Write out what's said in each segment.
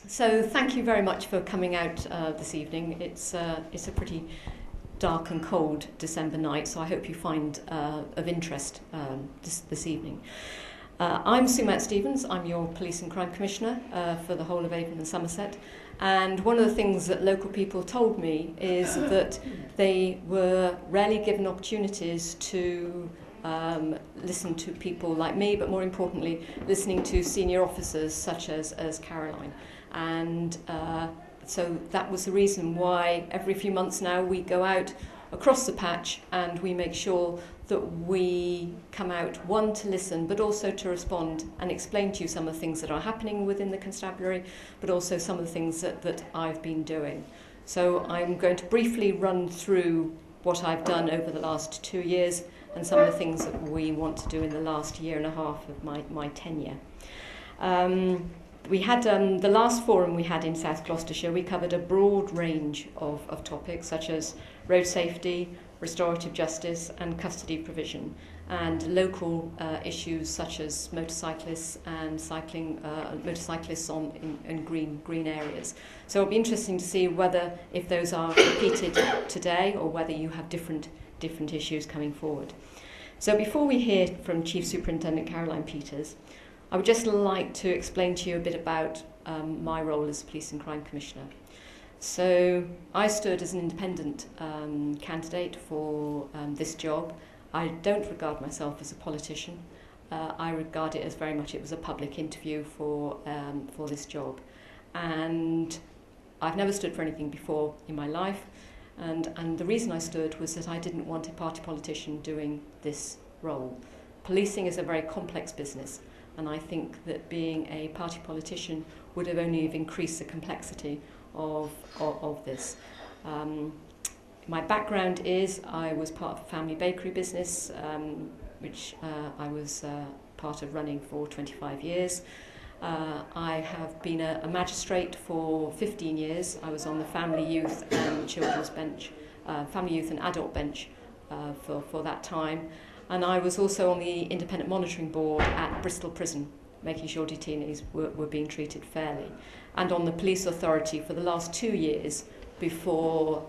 So thank you very much for coming out this evening. It's a pretty dark and cold December night, so I hope you find of interest this evening. I'm Sue Stevens. I'm your Police and Crime Commissioner for the whole of Avon and Somerset. And one of the things that local people told me is that they were rarely given opportunities to listen to people like me, but more importantly, listening to senior officers such as Caroline. And so that was the reason why every few months now we go out across the patch and we make sure that we come out, one, to listen, but also to respond and explain to you some of the things that are happening within the constabulary, but also some of the things that I've been doing. So I'm going to briefly run through what I've done over the last 2 years and some of the things that we want to do in the last year and a half of my tenure. We had the last forum we had in South Gloucestershire. We covered a broad range of topics such as road safety, restorative justice and custody provision, and local issues such as motorcyclists and cycling, motorcyclists in green areas. So it'll be interesting to see whether if those are repeated today or whether you have different issues coming forward. So before we hear from Chief Superintendent Caroline Peters, I would just like to explain to you a bit about my role as Police and Crime Commissioner. So I stood as an independent candidate for this job. I don't regard myself as a politician. I regard it as very much it was a public interview for this job. And I've never stood for anything before in my life. And the reason I stood was that I didn't want a party politician doing this role. Policing is a very complex business. And I think that being a party politician would have only increased the complexity of this. My background is I was part of a family bakery business, which I was part of running for 25 years. I have been a magistrate for 15 years. I was on the family, youth and children's bench, family, youth and adult bench for that time. And I was also on the independent monitoring board at Bristol Prison, making sure detainees were being treated fairly, and on the police authority for the last 2 years before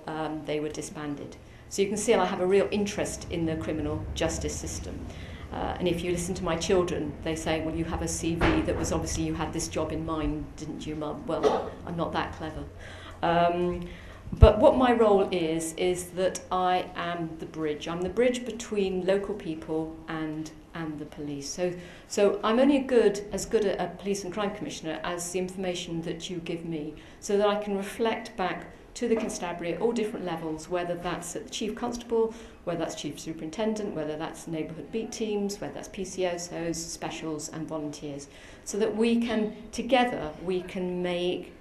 they were disbanded. So you can see I have a real interest in the criminal justice system. And if you listen to my children, they say, well, you have a CV that was obviously you had this job in mind, didn't you, Mum? Well, I'm not that clever. But what my role is that I am the bridge. I'm the bridge between local people and the police. So I'm only as good a police and crime commissioner as the information that you give me, so that I can reflect back to the constabulary at all different levels, whether that's at the chief constable, whether that's chief superintendent, whether that's neighbourhood beat teams, whether that's PCOs, specials and volunteers, so that we can make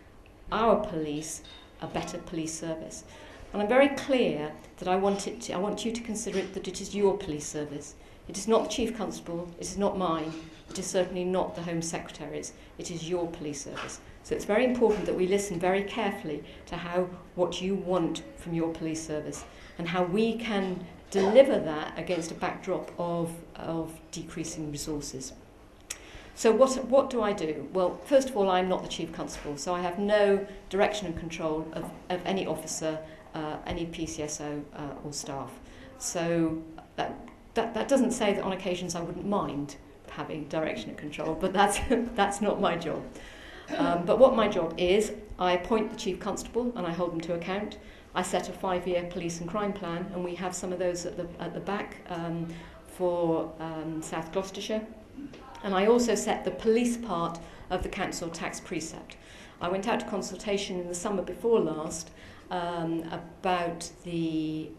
our police a better police service. And I'm very clear that I want you to consider it that it is your police service. It is not the Chief Constable, it is not mine, it is certainly not the Home Secretary's, it is your police service. So it's very important that we listen very carefully to what you want from your police service and how we can deliver that against a backdrop of decreasing resources. So what do I do? Well, first of all, I'm not the Chief Constable, so I have no direction and control of any officer, any PCSO or staff. So that doesn't say that on occasions I wouldn't mind having direction and control, but that's not my job. But what my job is, I appoint the Chief Constable and I hold them to account. I set a 5-year police and crime plan, and we have some of those at the back for South Gloucestershire. And I also set the police part of the council tax precept. I went out to consultation in the summer before last about the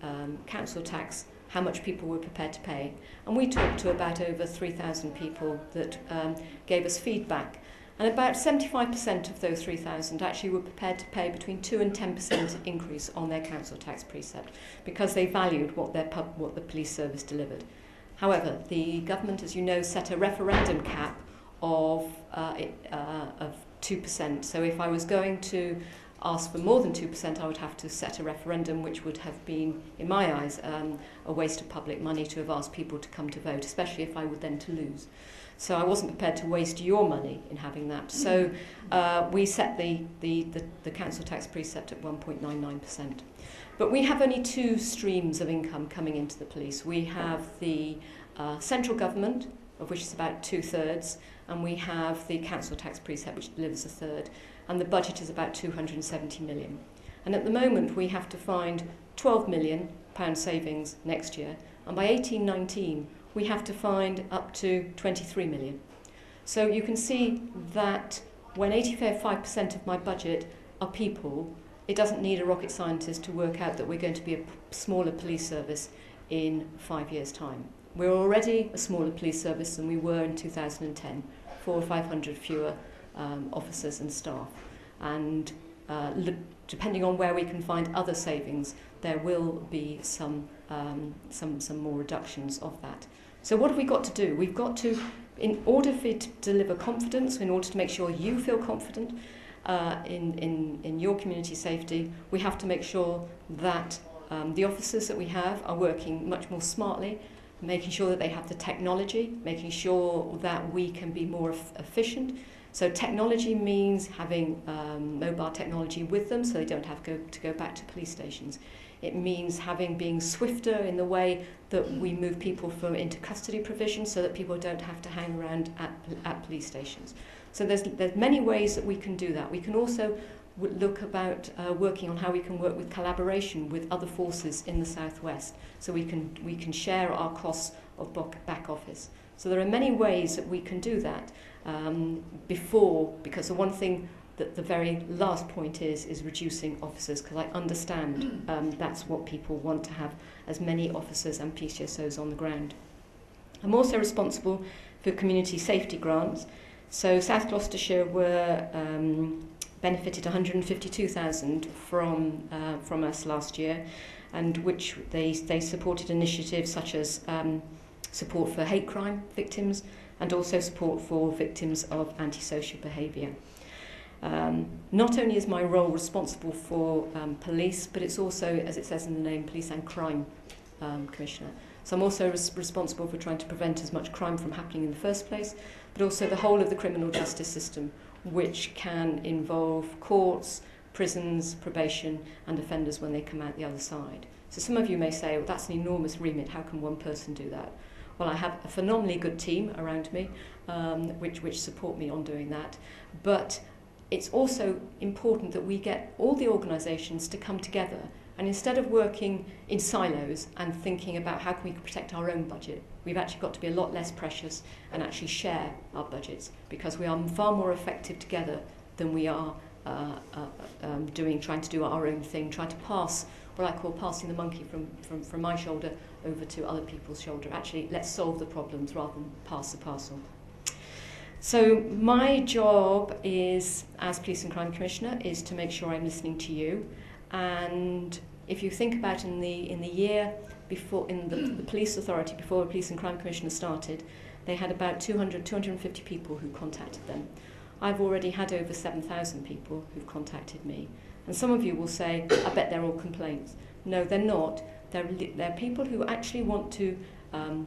council tax, how much people were prepared to pay. And we talked to about over 3,000 people that gave us feedback. And about 75% of those 3,000 actually were prepared to pay between 2 and 10% increase on their council tax precept because they valued what the police service delivered. However, the government, as you know, set a referendum cap of 2%. So if I was going to asked for more than 2%, I would have to set a referendum, which would have been, in my eyes, a waste of public money to have asked people to come to vote, especially if I were then to lose. So I wasn't prepared to waste your money in having that. So we set the council tax precept at 1.99%. But we have only two streams of income coming into the police. We have the central government, of which is about 2/3, and we have the council tax precept, which delivers 1/3, and the budget is about 270 million. And at the moment, we have to find £12 million savings next year, and by 18-19, we have to find up to 23 million. So you can see that when 85% of my budget are people, it doesn't need a rocket scientist to work out that we're going to be a smaller police service in 5 years' time. We're already a smaller police service than we were in 2010, 400 or 500 fewer officers and staff. And depending on where we can find other savings, there will be some more reductions of that. So what have we got to do? We've got to, in order for it to deliver confidence, in order to make sure you feel confident in your community safety, we have to make sure that the officers that we have are working much more smartly, making sure that they have the technology, making sure that we can be more efficient. So technology means having mobile technology with them so they don't have to go back to police stations. It means being swifter in the way that we move people into custody provision so that people don't have to hang around at police stations. So there's many ways that we can do that. We can also look about working on how we can work with collaboration with other forces in the southwest, so we can share our costs of back office. So there are many ways that we can do that because the one thing that the very last point is reducing officers, because I understand that's what people want, to have as many officers and PCSOs on the ground. I'm also responsible for community safety grants. So South Gloucestershire benefited 152,000 from us last year, and which they supported initiatives such as support for hate crime victims and also support for victims of antisocial behaviour. Not only is my role responsible for police, but it's also, as it says in the name, Police and Crime Commissioner. So I'm also responsible for trying to prevent as much crime from happening in the first place, but also the whole of the criminal justice system, which can involve courts, prisons, probation, and offenders when they come out the other side. So some of you may say, well, that's an enormous remit, how can one person do that? Well, I have a phenomenally good team around me, which support me on doing that. But it's also important that we get all the organisations to come together, and instead of working in silos and thinking about how can we protect our own budget, we've actually got to be a lot less precious and actually share our budgets, because we are far more effective together than we are trying to do our own thing, trying to pass what I call passing the monkey from my shoulder over to other people's shoulder. Actually, let's solve the problems rather than pass the parcel. So my job is, as Police and Crime Commissioner, is to make sure I'm listening to you. And if you think about in the year before, in the police authority, before the Police and Crime Commissioner started, they had about 250 people who contacted them. I've already had over 7,000 people who've contacted me. And some of you will say, I bet they're all complaints. No, they're not. They're people who actually want to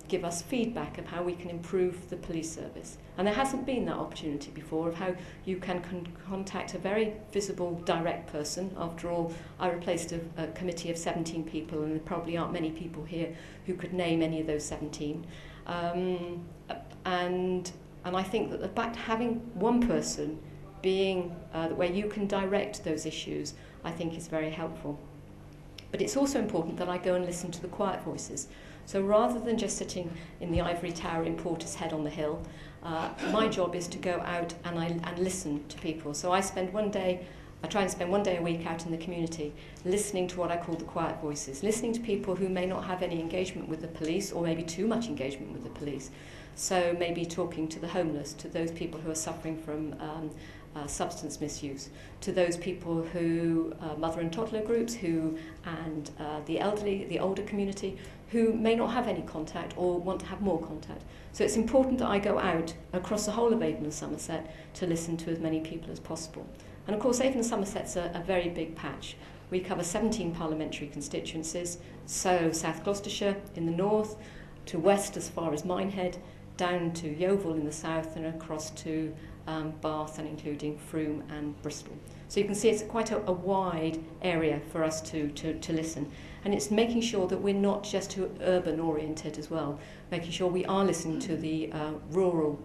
give us feedback of how we can improve the police service. And there hasn't been that opportunity before of how you can contact a very visible, direct person. After all, I replaced a committee of 17 people, and there probably aren't many people here who could name any of those 17. And I think that the fact having one person being where you can direct those issues, I think is very helpful. But it's also important that I go and listen to the quiet voices. So rather than just sitting in the ivory tower in Portishead on the hill, my job is to go out and listen to people. So I try and spend one day a week out in the community listening to what I call the quiet voices, listening to people who may not have any engagement with the police, or maybe too much engagement with the police. So maybe talking to the homeless, to those people who are suffering from substance misuse, to those people who, mother and toddler groups, and the elderly, the older community, who may not have any contact or want to have more contact. So it's important that I go out across the whole of Avon and Somerset to listen to as many people as possible. And of course, Avon and Somerset's a very big patch. We cover 17 parliamentary constituencies, so South Gloucestershire in the north, to west as far as Minehead, down to Yeovil in the south, and across to Bath, and including Frome and Bristol. So you can see it's quite a wide area for us to listen. And it's making sure that we're not just too urban oriented as well, making sure we are listening to the rural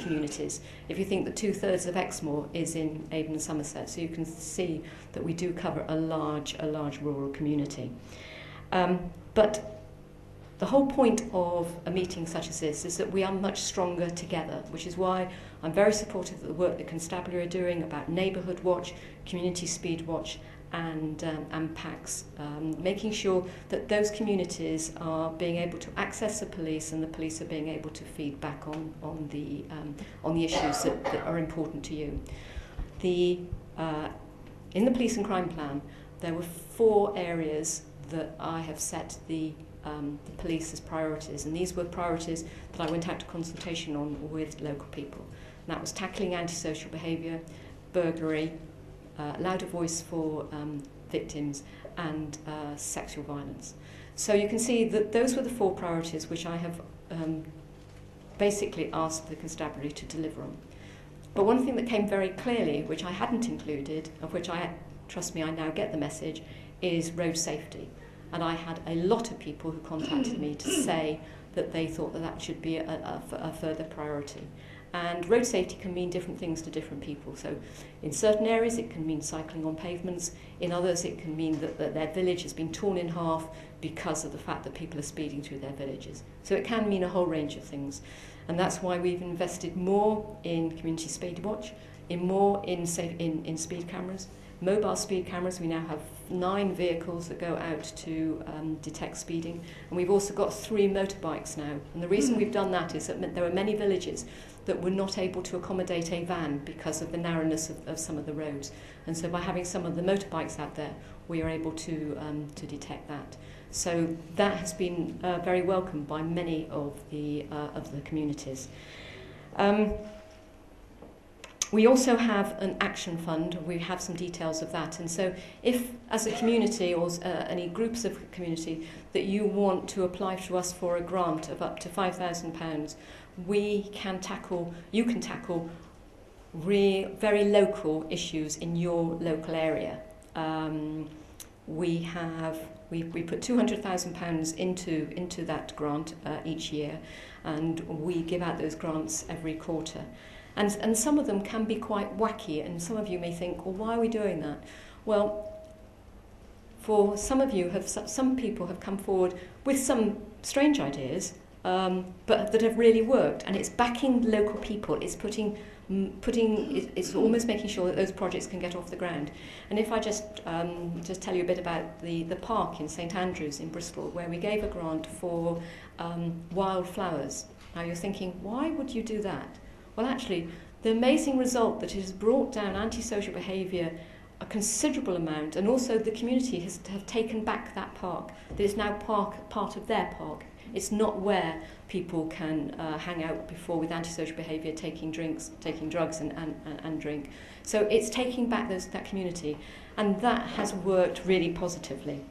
communities. If you think that 2/3 of Exmoor is in Avon and Somerset, so you can see that we do cover a large rural community. But the whole point of a meeting such as this is that we are much stronger together, which is why I'm very supportive of the work that Constabulary are doing about Neighbourhood Watch, Community Speed Watch, and PACs, making sure that those communities are being able to access the police, and the police are being able to feed back on the issues that are important to you. In the police and crime plan, there were 4 areas that I have set the police as priorities, and these were priorities that I went out to consultation on with local people. And that was tackling antisocial behaviour, burglary, louder voice for victims, and sexual violence. So you can see that those were the 4 priorities which I have basically asked the Constabulary to deliver on. But one thing that came very clearly, which I hadn't included, of which trust me, I now get the message, is road safety. And I had a lot of people who contacted me to say that they thought that should be a further priority. And road safety can mean different things to different people. So in certain areas it can mean cycling on pavements. In others it can mean that their village has been torn in half because of the fact that people are speeding through their villages. So it can mean a whole range of things. And that's why we've invested more in Community Speed Watch, in speed cameras. Mobile speed cameras, we now have 9 vehicles that go out to detect speeding, and we've also got 3 motorbikes now. And the reason we've done that is that there are many villages that were not able to accommodate a van because of the narrowness of some of the roads. And so by having some of the motorbikes out there, we are able to detect that. So that has been very welcomed by many of the communities. We also have an action fund. We have some details of that. And so if, as a community or any groups of community, that you want to apply to us for a grant of up to £5,000, you can tackle very local issues in your local area. We put £200,000 into that grant each year, and we give out those grants every quarter. And some of them can be quite wacky, and some of you may think, well, why are we doing that? Well, for some of you, some people have come forward with some strange ideas, but that have really worked, and it's backing local people. It's it's almost making sure that those projects can get off the ground. And if I just tell you a bit about the park in St Andrews in Bristol, where we gave a grant for wildflowers. Now you're thinking, why would you do that? Well, actually, the amazing result that it has brought down antisocial behaviour a considerable amount, and also the community have taken back that park. That is now part of their park. It's not where people can hang out before with antisocial behaviour, taking drugs and drink. So it's taking back that community, and that has worked really positively.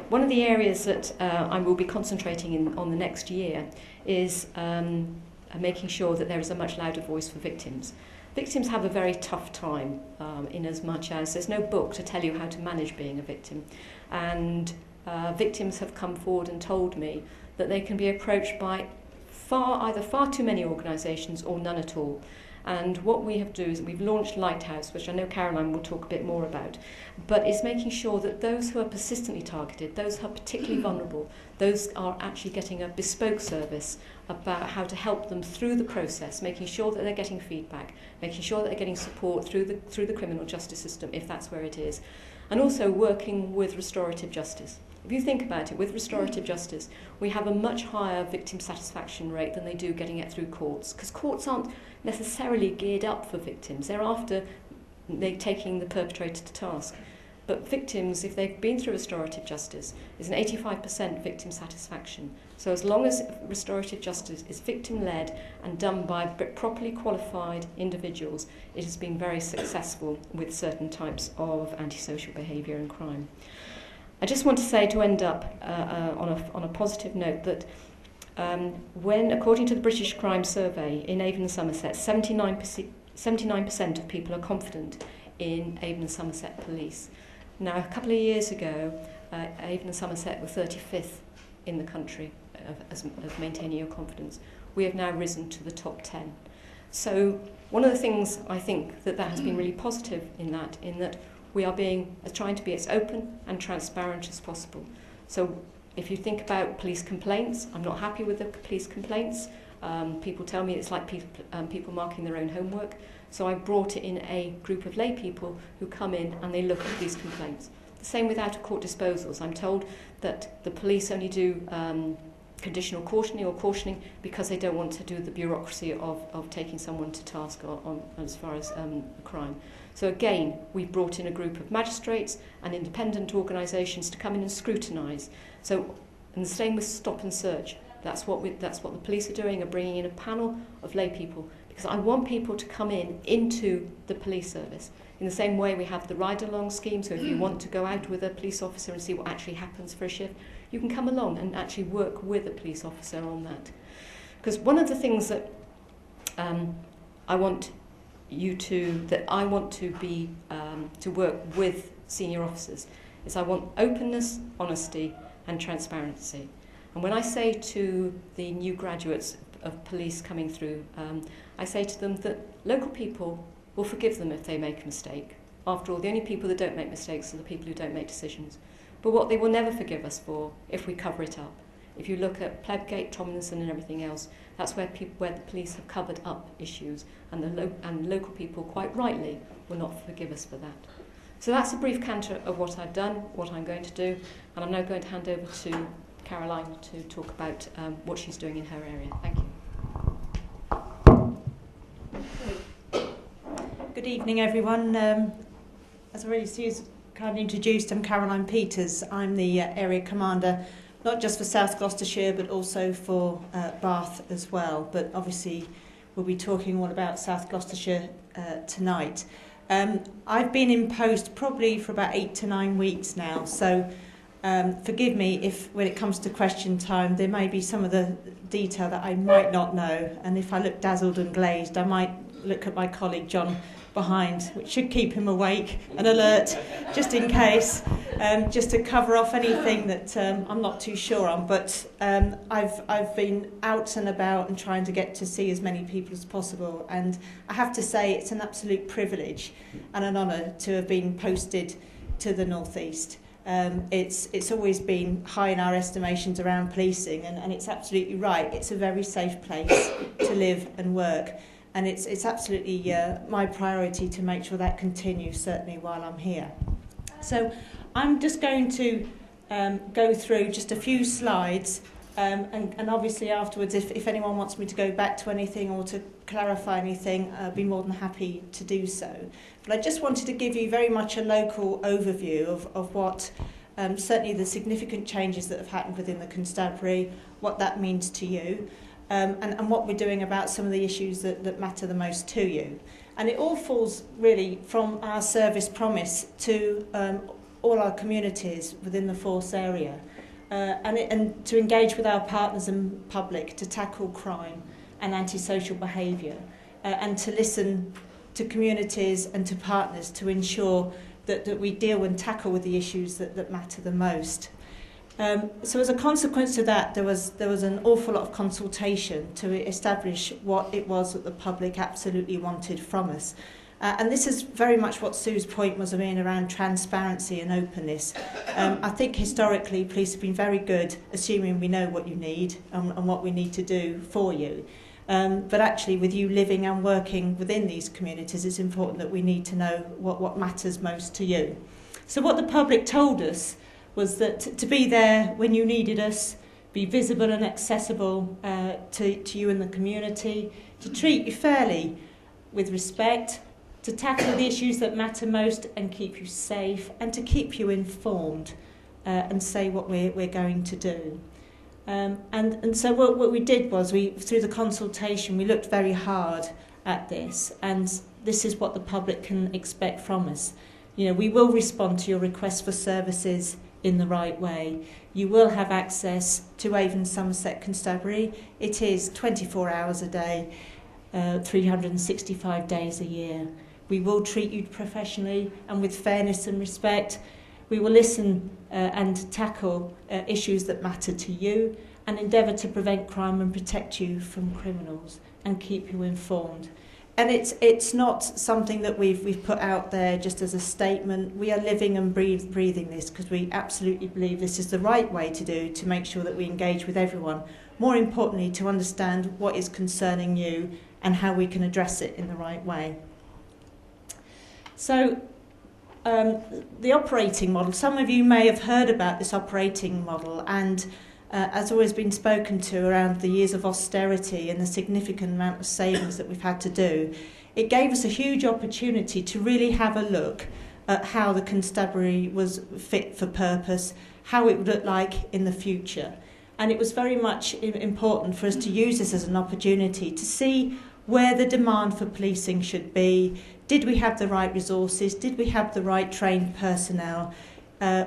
One of the areas that I will be concentrating on the next year is making sure that there is a much louder voice for victims. Victims have a very tough time in as much as there's no book to tell you how to manage being a victim. And victims have come forward and told me that they can be approached by either far too many organisations or none at all. And what we have to do is we've launched Lighthouse, which I know Caroline will talk a bit more about, but it's making sure that those who are persistently targeted, those who are particularly vulnerable, those are actually getting a bespoke service about how to help them through the process, making sure that they're getting feedback, making sure that they're getting support through the criminal justice system, if that's where it is, and also working with restorative justice. If you think about it, with restorative justice, we have a much higher victim satisfaction rate than they do getting it through courts, because courts aren't necessarily geared up for victims. They're after taking the perpetrator to task. But victims, if they've been through restorative justice, is an 85% victim satisfaction. So as long as restorative justice is victim-led and done by properly qualified individuals, it has been very successful with certain types of antisocial behaviour and crime. I just want to say, to end up on a positive note, that when, according to the British Crime Survey in Avon and Somerset, 79% of people are confident in Avon and Somerset Police. Now, a couple of years ago, Avon and Somerset were 35th in the country of maintaining your confidence. We have now risen to the top 10. So one of the things I think that has been really positive in that we are trying to be as open and transparent as possible. So if you think about police complaints, I'm not happy with the police complaints. People tell me it's like people marking their own homework. So I brought in a group of lay people who come in and they look at these complaints. The same with out-of-court disposals. I'm told that the police only do conditional cautioning because they don't want to do the bureaucracy of taking someone to task on as far as a crime. So again, we brought in a group of magistrates and independent organisations to come in and scrutinise. So, and the same with stop and search. That's what the police are doing, are bringing in a panel of lay people, because I want people to come into the police service. In the same way we have the ride-along scheme, so if you want to go out with a police officer and see what actually happens for a shift, you can come along and actually work with a police officer on that. Because one of the things that I want to work with senior officers is I want openness, honesty and transparency. And when I say to the new graduates of police coming through, I say to them that local people will forgive them if they make a mistake. After all, the only people that don't make mistakes are the people who don't make decisions. But what they will never forgive us for if we cover it up. If you look at Plebgate, Tomlinson and everything else, that's where the police have covered up issues, and local people, quite rightly, will not forgive us for that. So that's a brief canter of what I've done, what I'm going to do, and I'm now going to hand over to Caroline to talk about what she's doing in her area. Thank you. Good evening, everyone. As already Sue's kindly introduced, I'm Caroline Peters. I'm the area commander, not just for South Gloucestershire, but also for Bath as well. But obviously, we'll be talking all about South Gloucestershire tonight. I've been in post probably for about 8 to 9 weeks now, so forgive me if, when it comes to question time, there may be some of the detail that I might not know, and if I look dazzled and glazed, I might look at my colleague John behind, which should keep him awake and alert, just in case, just to cover off anything that I'm not too sure on. But I've been out and about and trying to get to see as many people as possible, and I have to say it's an absolute privilege and an honour to have been posted to the North East. It's always been high in our estimations around policing, and it's absolutely right. It's a very safe place to live and work. And it's absolutely my priority to make sure that continues, certainly while I'm here. So I'm just going to go through just a few slides, and obviously afterwards, if anyone wants me to go back to anything or to clarify anything, I'd be more than happy to do so. But I just wanted to give you very much a local overview of what certainly the significant changes that have happened within the constabulary, what that means to you. And what we're doing about some of the issues that matter the most to you. And it all falls really from our service promise to all our communities within the force area, and to engage with our partners and public to tackle crime and antisocial behaviour, and to listen to communities and to partners to ensure that we deal and tackle with the issues that matter the most. So as a consequence of that, there was an awful lot of consultation to establish what it was that the public absolutely wanted from us. And this is very much what Sue's point was around transparency and openness. I think historically police have been very good assuming we know what you need and what we need to do for you. But actually with you living and working within these communities, it's important that we need to know what matters most to you. So what the public told us was that to be there when you needed us, be visible and accessible to you and the community, to treat you fairly with respect, to tackle the issues that matter most and keep you safe, and to keep you informed and say what we're going to do. And so what we did was, through the consultation, we looked very hard at this, and this is what the public can expect from us. You know, we will respond to your request for services in the right way. You will have access to Avon and Somerset Constabulary. It is 24 hours a day, 365 days a year. We will treat you professionally and with fairness and respect. We will listen and tackle issues that matter to you, and endeavour to prevent crime and protect you from criminals and keep you informed. And it's not something that we've put out there just as a statement. We are living and breathing this, because we absolutely believe this is the right way to do, to make sure that we engage with everyone. More importantly, to understand what is concerning you and how we can address it in the right way. So the operating model, some of you may have heard about this operating model, and as always been spoken to around the years of austerity and the significant amount of savings that we've had to do, it gave us a huge opportunity to really have a look at how the constabulary was fit for purpose, how it would look like in the future. And it was very much important for us to use this as an opportunity to see where the demand for policing should be. Did we have the right resources? Did we have the right trained personnel?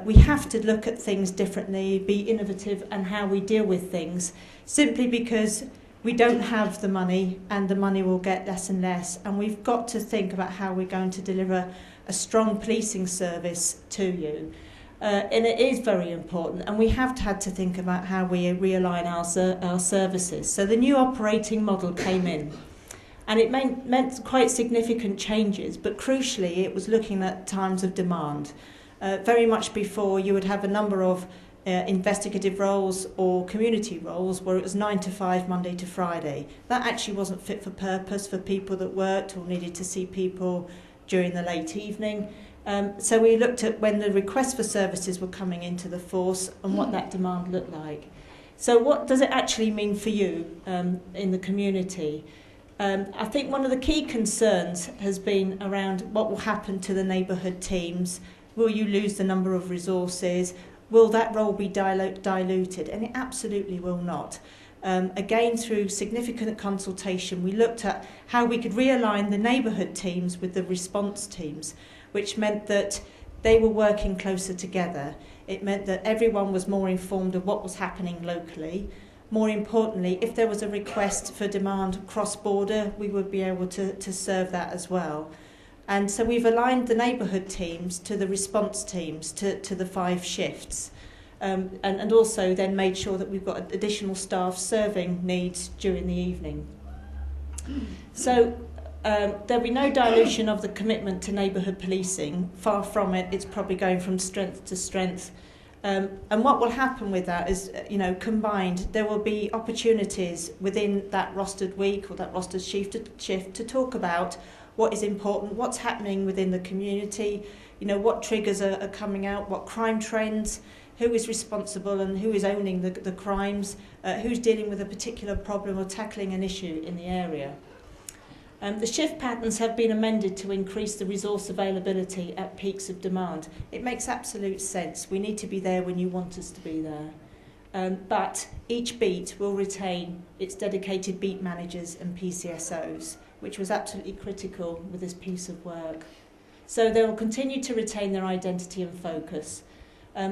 We have to look at things differently, be innovative and how we deal with things, simply because we don't have the money and the money will get less and less, and we've got to think about how we're going to deliver a strong policing service to you. And it is very important, and we have had to think about how we realign our services. So the new operating model came in, and it meant quite significant changes, but crucially it was looking at times of demand. Very much before, you would have a number of investigative roles or community roles where it was 9 to 5, Monday to Friday. That actually wasn't fit for purpose for people that worked or needed to see people during the late evening. So we looked at when the requests for services were coming into the force and what that demand looked like. So what does it actually mean for you in the community? I think one of the key concerns has been around what will happen to the neighbourhood teams. Will you lose the number of resources? Will that role be diluted? And it absolutely will not. Again, through significant consultation, we looked at how we could realign the neighbourhood teams with the response teams, which meant that they were working closer together. It meant that everyone was more informed of what was happening locally. More importantly, if there was a request for demand cross-border, we would be able to serve that as well. And so we've aligned the neighbourhood teams to the response teams, to the 5 shifts, and also then made sure that we've got additional staff serving needs during the evening. So there'll be no dilution of the commitment to neighbourhood policing. Far from it. It's probably going from strength to strength. And what will happen with that is, combined, there will be opportunities within that rostered week or that rostered shift to talk about what is important, what's happening within the community, what triggers are coming out, what crime trends, who is responsible and who is owning the crimes, who's dealing with a particular problem or tackling an issue in the area. The shift patterns have been amended to increase the resource availability at peaks of demand. It makes absolute sense. We need to be there when you want us to be there. But each beat will retain its dedicated beat managers and PCSOs, which was absolutely critical with this piece of work. So they will continue to retain their identity and focus.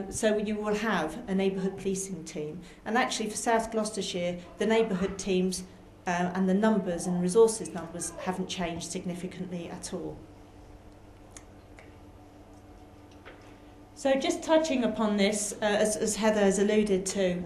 So you will have a neighbourhood policing team. And actually for South Gloucestershire, the neighbourhood teams and the numbers and resources numbers haven't changed significantly at all. So just touching upon this, as Heather has alluded to,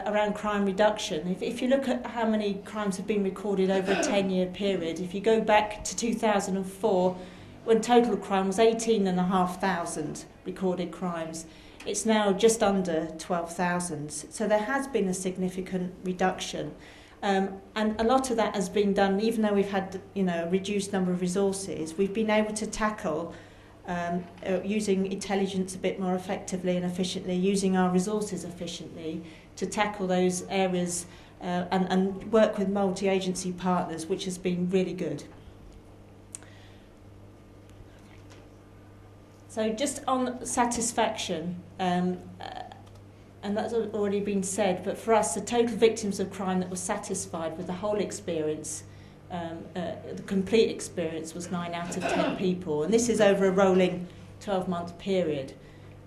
around crime reduction. If you look at how many crimes have been recorded over a 10-year period, if you go back to 2004, when total crime was 18,500 recorded crimes, it's now just under 12,000. So there has been a significant reduction. And a lot of that has been done, even though we've had a reduced number of resources, we've been able to tackle using intelligence a bit more effectively and efficiently, using our resources efficiently to tackle those areas and work with multi-agency partners, which has been really good. So just on satisfaction, and that's already been said, but for us, the total victims of crime that were satisfied with the whole experience, the complete experience, was 9 out of 10 people. And this is over a rolling 12-month period.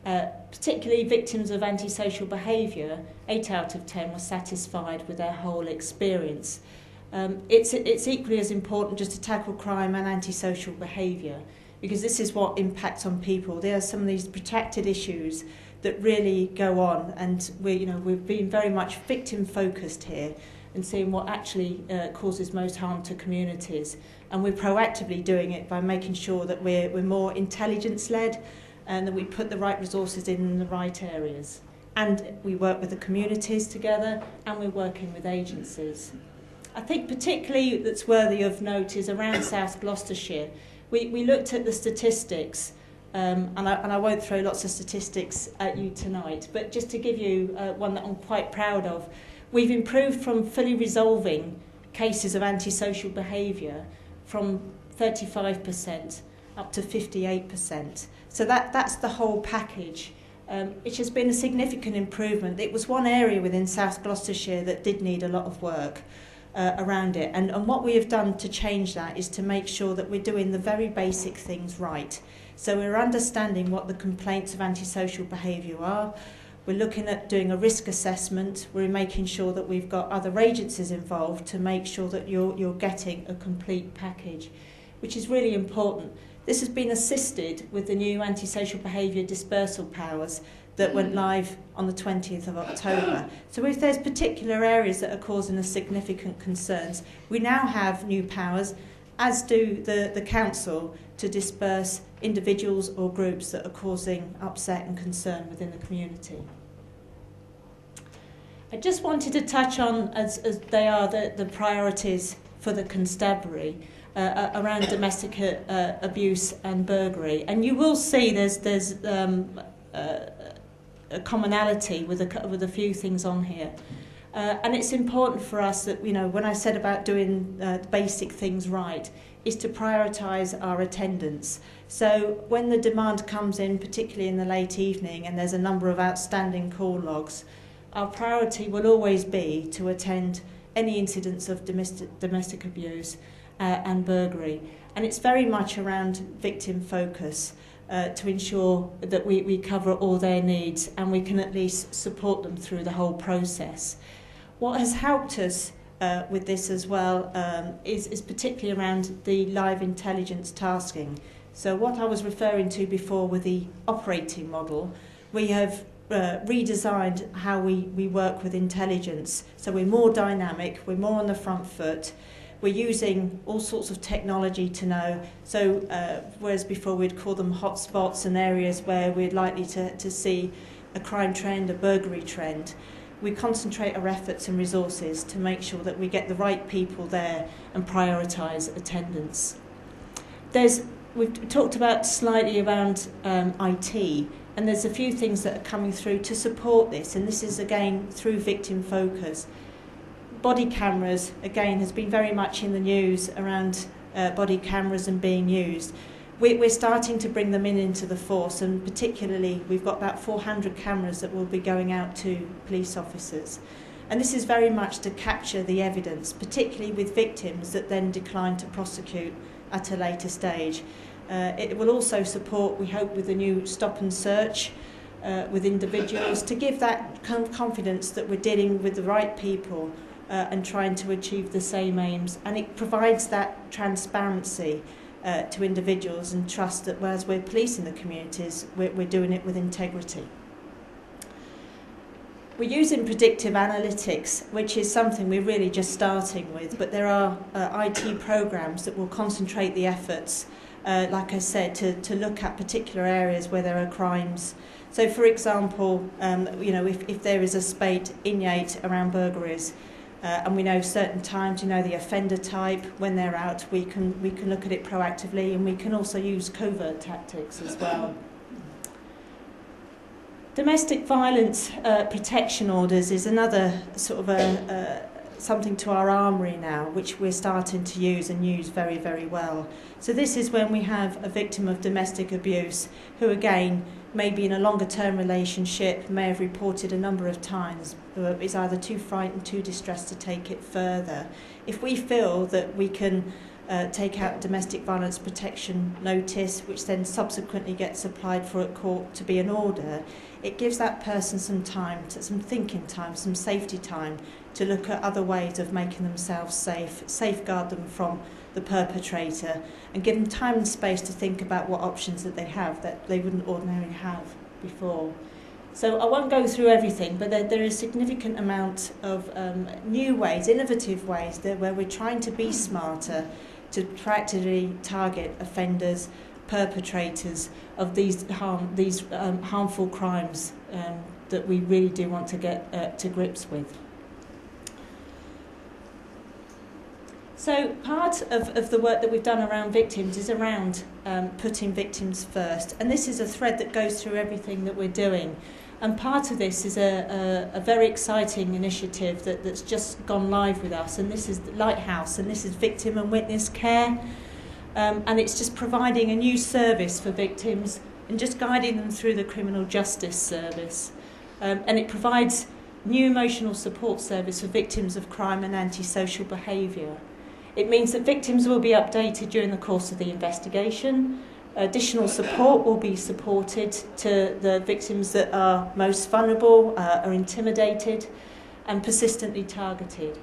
Particularly victims of antisocial behaviour, 8 out of 10 were satisfied with their whole experience. It's equally as important just to tackle crime and antisocial behaviour, because this is what impacts on people. There are some of these protracted issues that really go on, and we've been very much victim focused here and seeing what actually causes most harm to communities. And we're proactively doing it by making sure that we're more intelligence led and that we put the right resources in the right areas. And we work with the communities together, and we're working with agencies. I think particularly that's worthy of note is around South Gloucestershire. We looked at the statistics, and I won't throw lots of statistics at you tonight, but just to give you one that I'm quite proud of, we've improved from fully resolving cases of antisocial behaviour from 35% up to 58%. So that's the whole package, which has been a significant improvement. It was one area within South Gloucestershire that did need a lot of work around it. And what we have done to change that is to make sure that we're doing the very basic things right. So we're understanding what the complaints of antisocial behaviour are. We're looking at doing a risk assessment. We're making sure that we've got other agencies involved to make sure that you're getting a complete package, which is really important. This has been assisted with the new antisocial behaviour dispersal powers that went live on the 20th of October. So if there's particular areas that are causing us significant concerns, we now have new powers, as do the council, to disperse individuals or groups that are causing upset and concern within the community. I just wanted to touch on, as they are, the priorities for the constabulary around domestic abuse and burglary. And you will see there's a commonality with a few things on here. And it's important for us that, when I said about doing the basic things right, is to prioritise our attendance. So when the demand comes in, particularly in the late evening, and there's a number of outstanding call logs, our priority will always be to attend any incidents of domestic abuse and burglary. And it's very much around victim focus to ensure that we cover all their needs and we can at least support them through the whole process. What has helped us with this as well is particularly around the live intelligence tasking. So what I was referring to before with the operating model, we have redesigned how we work with intelligence. So we're more dynamic, we're more on the front foot, we're using all sorts of technology to know. So whereas before we'd call them hotspots and areas where we're likely to see a crime trend, a burglary trend, we concentrate our efforts and resources to make sure that we get the right people there and prioritise attendance. We've talked about slightly around IT, and there's a few things that are coming through to support this, and this is again through victim focus. Body cameras, again, has been very much in the news around body cameras and being used. We're starting to bring them into the force, and particularly we've got about 400 cameras that will be going out to police officers. And this is very much to capture the evidence, particularly with victims that then decline to prosecute at a later stage. It will also support, we hope, with the new stop and search with individuals to give that confidence that we're dealing with the right people and trying to achieve the same aims. And it provides that transparency to individuals and trust that as we're policing the communities, we're doing it with integrity. We're using predictive analytics, which is something we're really just starting with, but there are IT programs that will concentrate the efforts, like I said, to look at particular areas where there are crimes. So, for example, if there is a spate in Yate around burglaries, and we know certain times, the offender type, when they're out, we can look at it proactively, and we can also use covert tactics as well. Domestic violence protection orders is another sort of something to our armoury now, which we're starting to use and use very, very well. So this is when we have a victim of domestic abuse who, again, may be in a longer term relationship, may have reported a number of times, but is either too frightened, too distressed to take it further. If we feel that we can take out a domestic violence protection notice, which then subsequently gets applied for at court to be an order, it gives that person some time, some thinking time, some safety time to look at other ways of making themselves safe, safeguard them from the perpetrator, and give them time and space to think about what options that they have that they wouldn't ordinarily have before. So I won't go through everything, but there is a significant amount of new ways, innovative ways, where we're trying to be smarter to practically target offenders, perpetrators of these harmful crimes that we really do want to get to grips with. So part of the work that we've done around victims is around putting victims first, and this is a thread that goes through everything that we're doing. And part of this is a very exciting initiative that's just gone live with us, and this is the Lighthouse, and this is victim and witness care, and it's just providing a new service for victims and just guiding them through the criminal justice service. And it provides new emotional support service for victims of crime and antisocial behaviour. It means that victims will be updated during the course of the investigation. Additional support will be supported to the victims that are most vulnerable, are intimidated and persistently targeted.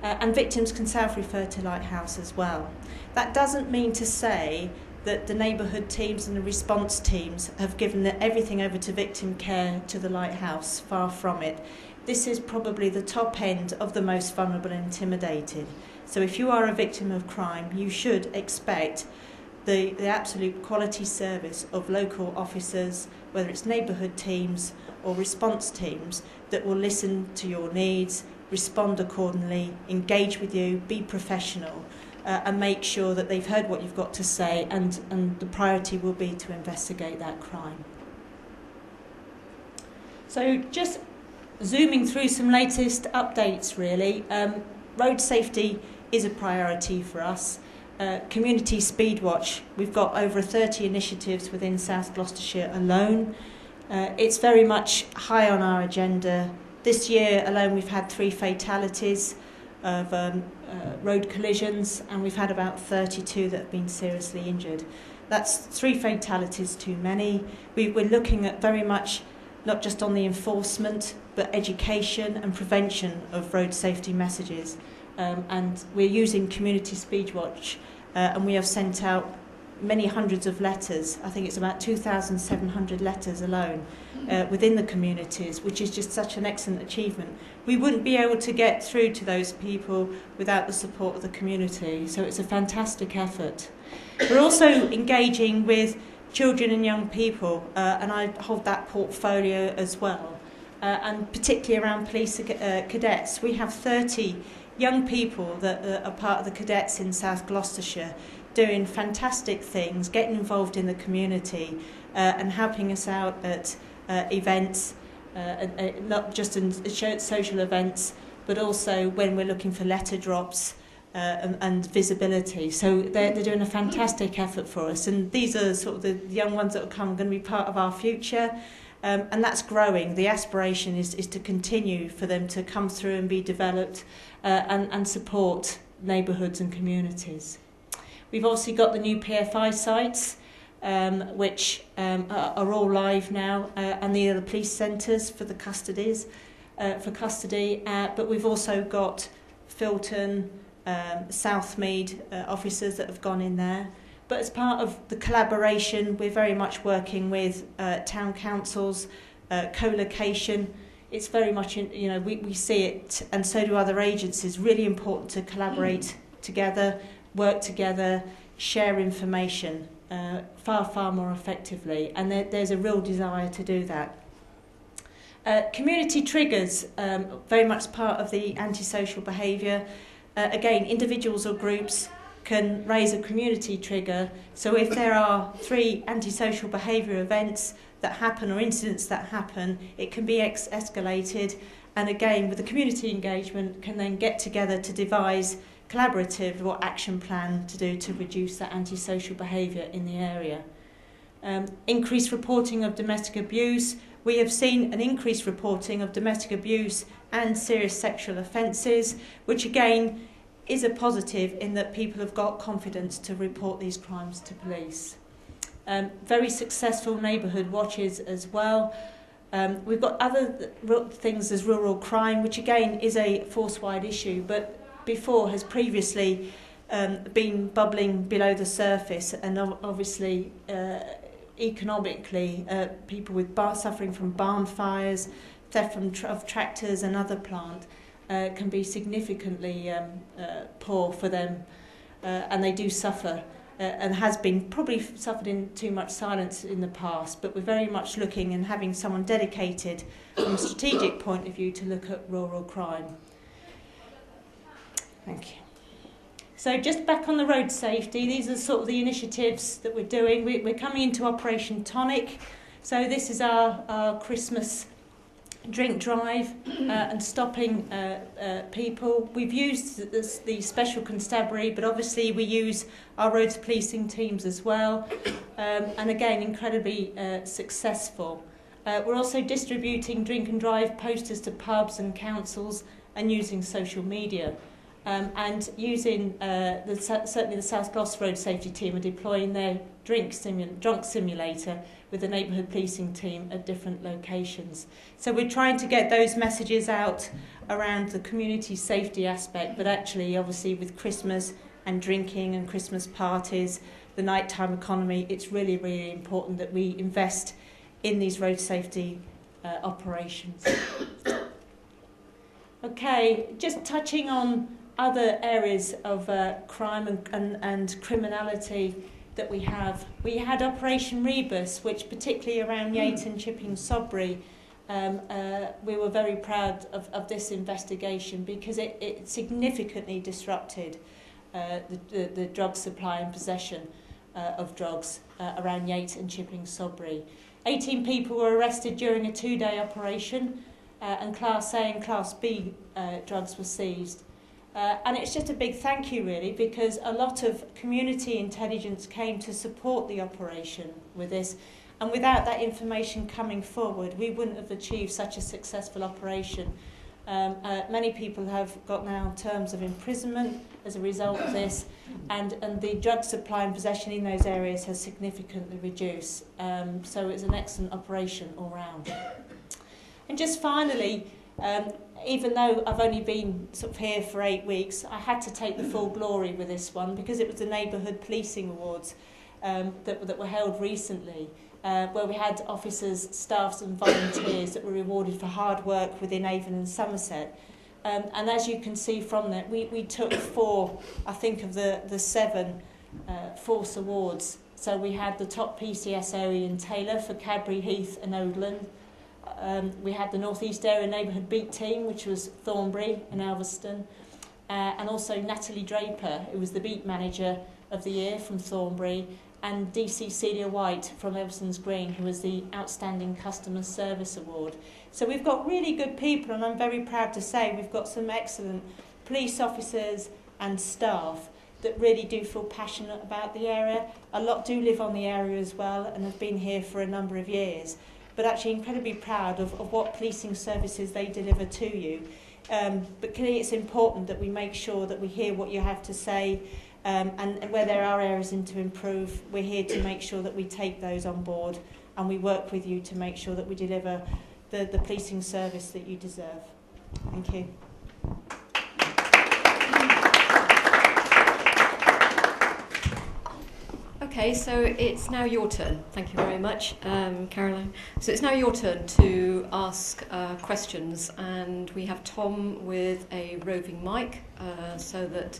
And victims can self-refer to Lighthouse as well. That doesn't mean to say that the neighbourhood teams and the response teams have given everything over to victim care to the Lighthouse. Far from it. This is probably the top end of the most vulnerable and intimidated. So if you are a victim of crime, you should expect the absolute quality service of local officers, whether it's neighbourhood teams or response teams, that will listen to your needs, respond accordingly, engage with you, be professional, and make sure that they've heard what you've got to say, and the priority will be to investigate that crime. So just zooming through some latest updates really. Road safety is a priority for us. Community Speedwatch, we've got over 30 initiatives within South Gloucestershire alone. It's very much high on our agenda. This year alone we've had 3 fatalities of road collisions, and we've had about 32 that have been seriously injured. That's 3 fatalities too many. We're looking at very much not just on the enforcement, but education and prevention of road safety messages. And we're using Community Speedwatch, and we have sent out many hundreds of letters. I think it's about 2,700 letters alone within the communities, which is just such an excellent achievement. We wouldn't be able to get through to those people without the support of the community, so it's a fantastic effort. We're also engaging with children and young people, and I hold that portfolio as well, and particularly around police cadets. We have 30 young people that are part of the cadets in South Gloucestershire, doing fantastic things, getting involved in the community, and helping us out at events, not just in social events, but also when we're looking for letter drops and visibility. So they're doing a fantastic effort for us, and these are sort of the young ones that are going to be part of our future. And that's growing. The aspiration is to continue for them to come through and be developed and support neighbourhoods and communities. We've obviously got the new PFI sites, which are all live now, and the other police centres for the custody. But we've also got Filton, Southmead officers that have gone in there. But as part of the collaboration, we're very much working with town councils, co-location. It's very much, we see it, and so do other agencies, really important to collaborate together, work together, share information far more effectively. And there's a real desire to do that. Community triggers, very much part of the antisocial behaviour. Again, individuals or groups can raise a community trigger. So if there are 3 antisocial behaviour events that happen or incidents that happen, it can be escalated, and again with the community engagement can then get together to devise collaborative or action plan to do to reduce that antisocial behaviour in the area. Increased reporting of domestic abuse. We have seen an increased reporting of domestic abuse and serious sexual offences, which again is a positive in that people have got confidence to report these crimes to police. Very successful neighbourhood watches as well. We've got other things as rural crime, which again is a force-wide issue, but before has previously been bubbling below the surface, and obviously economically people with suffering from barn fires, theft of tractors and other plant can be significantly poor for them, and they do suffer and has been probably suffered in too much silence in the past, but we're very much looking and having someone dedicated from a strategic point of view to look at rural crime. Thank you. So just back on the road safety, these are sort of the initiatives that we're doing. We're coming into Operation Tonic. So this is our Christmas drink drive and stopping people. We've used the special constabulary, but obviously we use our roads policing teams as well. And again, incredibly successful. We're also distributing drink and drive posters to pubs and councils and using social media. And using certainly the South Gloucestershire Road Safety Team are deploying their drunk simulator with the neighbourhood policing team at different locations. So we're trying to get those messages out around the community safety aspect, but actually obviously with Christmas and drinking and Christmas parties, the nighttime economy, it's really, really important that we invest in these road safety operations. Okay, just touching on other areas of crime and criminality that we have. We had Operation Rebus, which particularly around Yate and Chipping Sodbury, we were very proud of this investigation because it significantly disrupted the drug supply and possession of drugs around Yate and Chipping Sodbury. 18 people were arrested during a 2-day operation, and Class A and Class B drugs were seized. And it's just a big thank you really, because a lot of community intelligence came to support the operation with this, and without that information coming forward we wouldn't have achieved such a successful operation. Many people have got now terms of imprisonment as a result of this, and the drug supply and possession in those areas has significantly reduced. So it's an excellent operation all round. And just finally, even though I've only been sort of here for 8 weeks, I had to take the full glory with this one because it was the Neighbourhood Policing Awards that were held recently, where we had officers, staffs and volunteers that were rewarded for hard work within Avon and Somerset. And as you can see from that, we took 4, I think, of the 7 Force Awards. So we had the top PCSO in Taylor for Cadbury, Heath and Oldland. We had the North East Area Neighbourhood Beat Team, which was Thornbury and Elverston, and also Natalie Draper, who was the Beat Manager of the Year from Thornbury, and DC Celia White from Everson's Green, who was the Outstanding Customer Service Award. So we've got really good people, and I'm very proud to say we've got some excellent police officers and staff that really do feel passionate about the area. A lot do live on the area as well and have been here for a number of years, but actually incredibly proud of what policing services they deliver to you. But clearly it's important that we make sure that we hear what you have to say, and where there are areas to improve, we're here to make sure that we take those on board and we work with you to make sure that we deliver the policing service that you deserve. Thank you. Okay, so it's now your turn. Thank you very much, Caroline. So it's now your turn to ask questions, and we have Tom with a roving mic, so that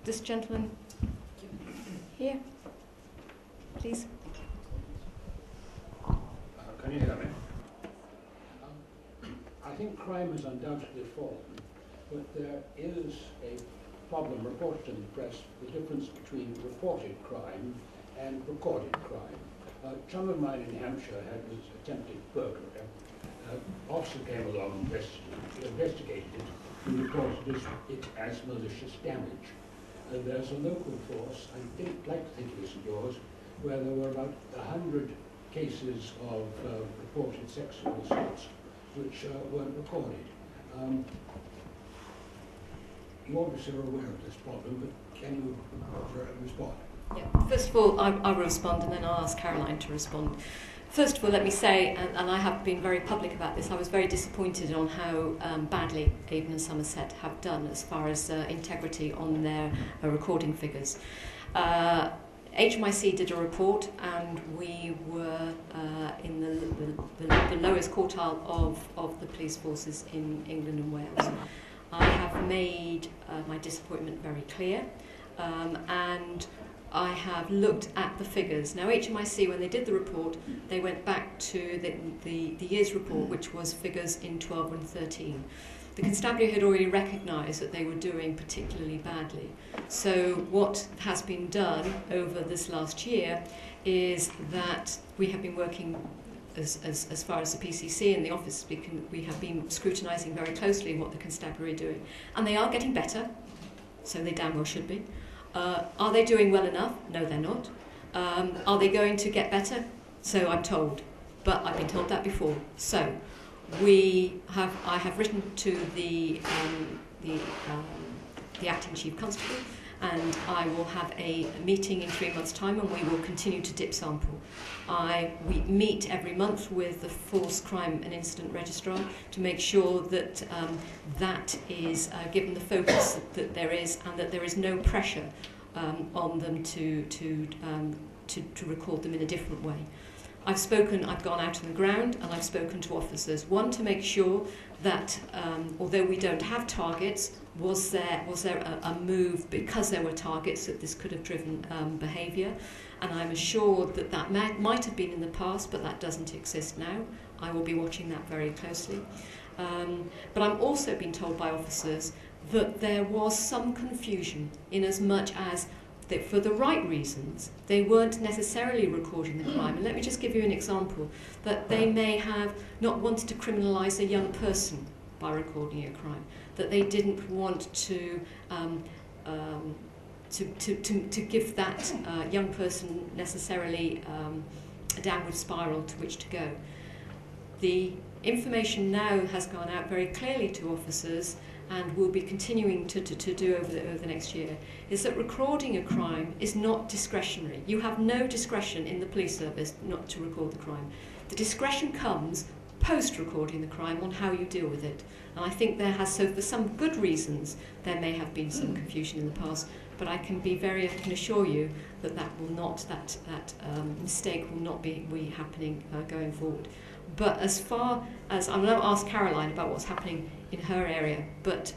this gentleman here, please. Can you hear me? I think crime has undoubtedly fallen, but there is a problem reported in the press, the difference between reported crime and recorded crime. A chum of mine in Hampshire had his attempted burglary, officer came along and investigated it and reported it as malicious damage. And there's a local force, like to think it isn't yours, where there were about 100 cases of reported sexual assaults which weren't recorded. You obviously are aware of this problem, but can you respond? Yeah. First of all, I will respond, and then I'll ask Caroline to respond. First of all, let me say, and I have been very public about this, I was very disappointed on how badly Avon and Somerset have done as far as integrity on their recording figures. HMIC did a report, and we were in the lowest quartile of the police forces in England and Wales. I have made my disappointment very clear, and I have looked at the figures. Now, HMIC, when they did the report, they went back to the year's report, which was figures in 12 and 13. The constabulary had already recognised that they were doing particularly badly. So what has been done over this last year is that we have been working, as far as the PCC and the office, we have been scrutinising very closely what the constabulary are doing. And they are getting better, so they damn well should be. Are they doing well enough? No, they're not. Are they going to get better? So I'm told, but I've been told that before. So I have written to the acting chief constable, and I will have a meeting in 3 months' time, and we will continue to dip sample. We meet every month with the Force Crime and Incident Registrar to make sure that that is given the focus that there is, and that there is no pressure on them to record them in a different way. I've gone out on the ground, and I've spoken to officers. One, to make sure that although we don't have targets, was there a move because there were targets that this could have driven behaviour, and I'm assured that might have been in the past, but that doesn't exist now. I will be watching that very closely. But I'm also being told by officers that there was some confusion in as much as that for the right reasons, they weren't necessarily recording the crime. And let me just give you an example, that they may have not wanted to criminalise a young person by recording a crime, that they didn't want to give that young person necessarily a downward spiral to which to go. The information now has gone out very clearly to officers, and will be continuing to do over the next year, is that recording a crime is not discretionary. You have no discretion in the police service not to record the crime. The discretion comes post-recording the crime on how you deal with it. And I think so for some good reasons, there may have been some confusion in the past, but I can assure you that that mistake will not be happening going forward. But as far as, I'm going to ask Caroline about what's happening in her area, but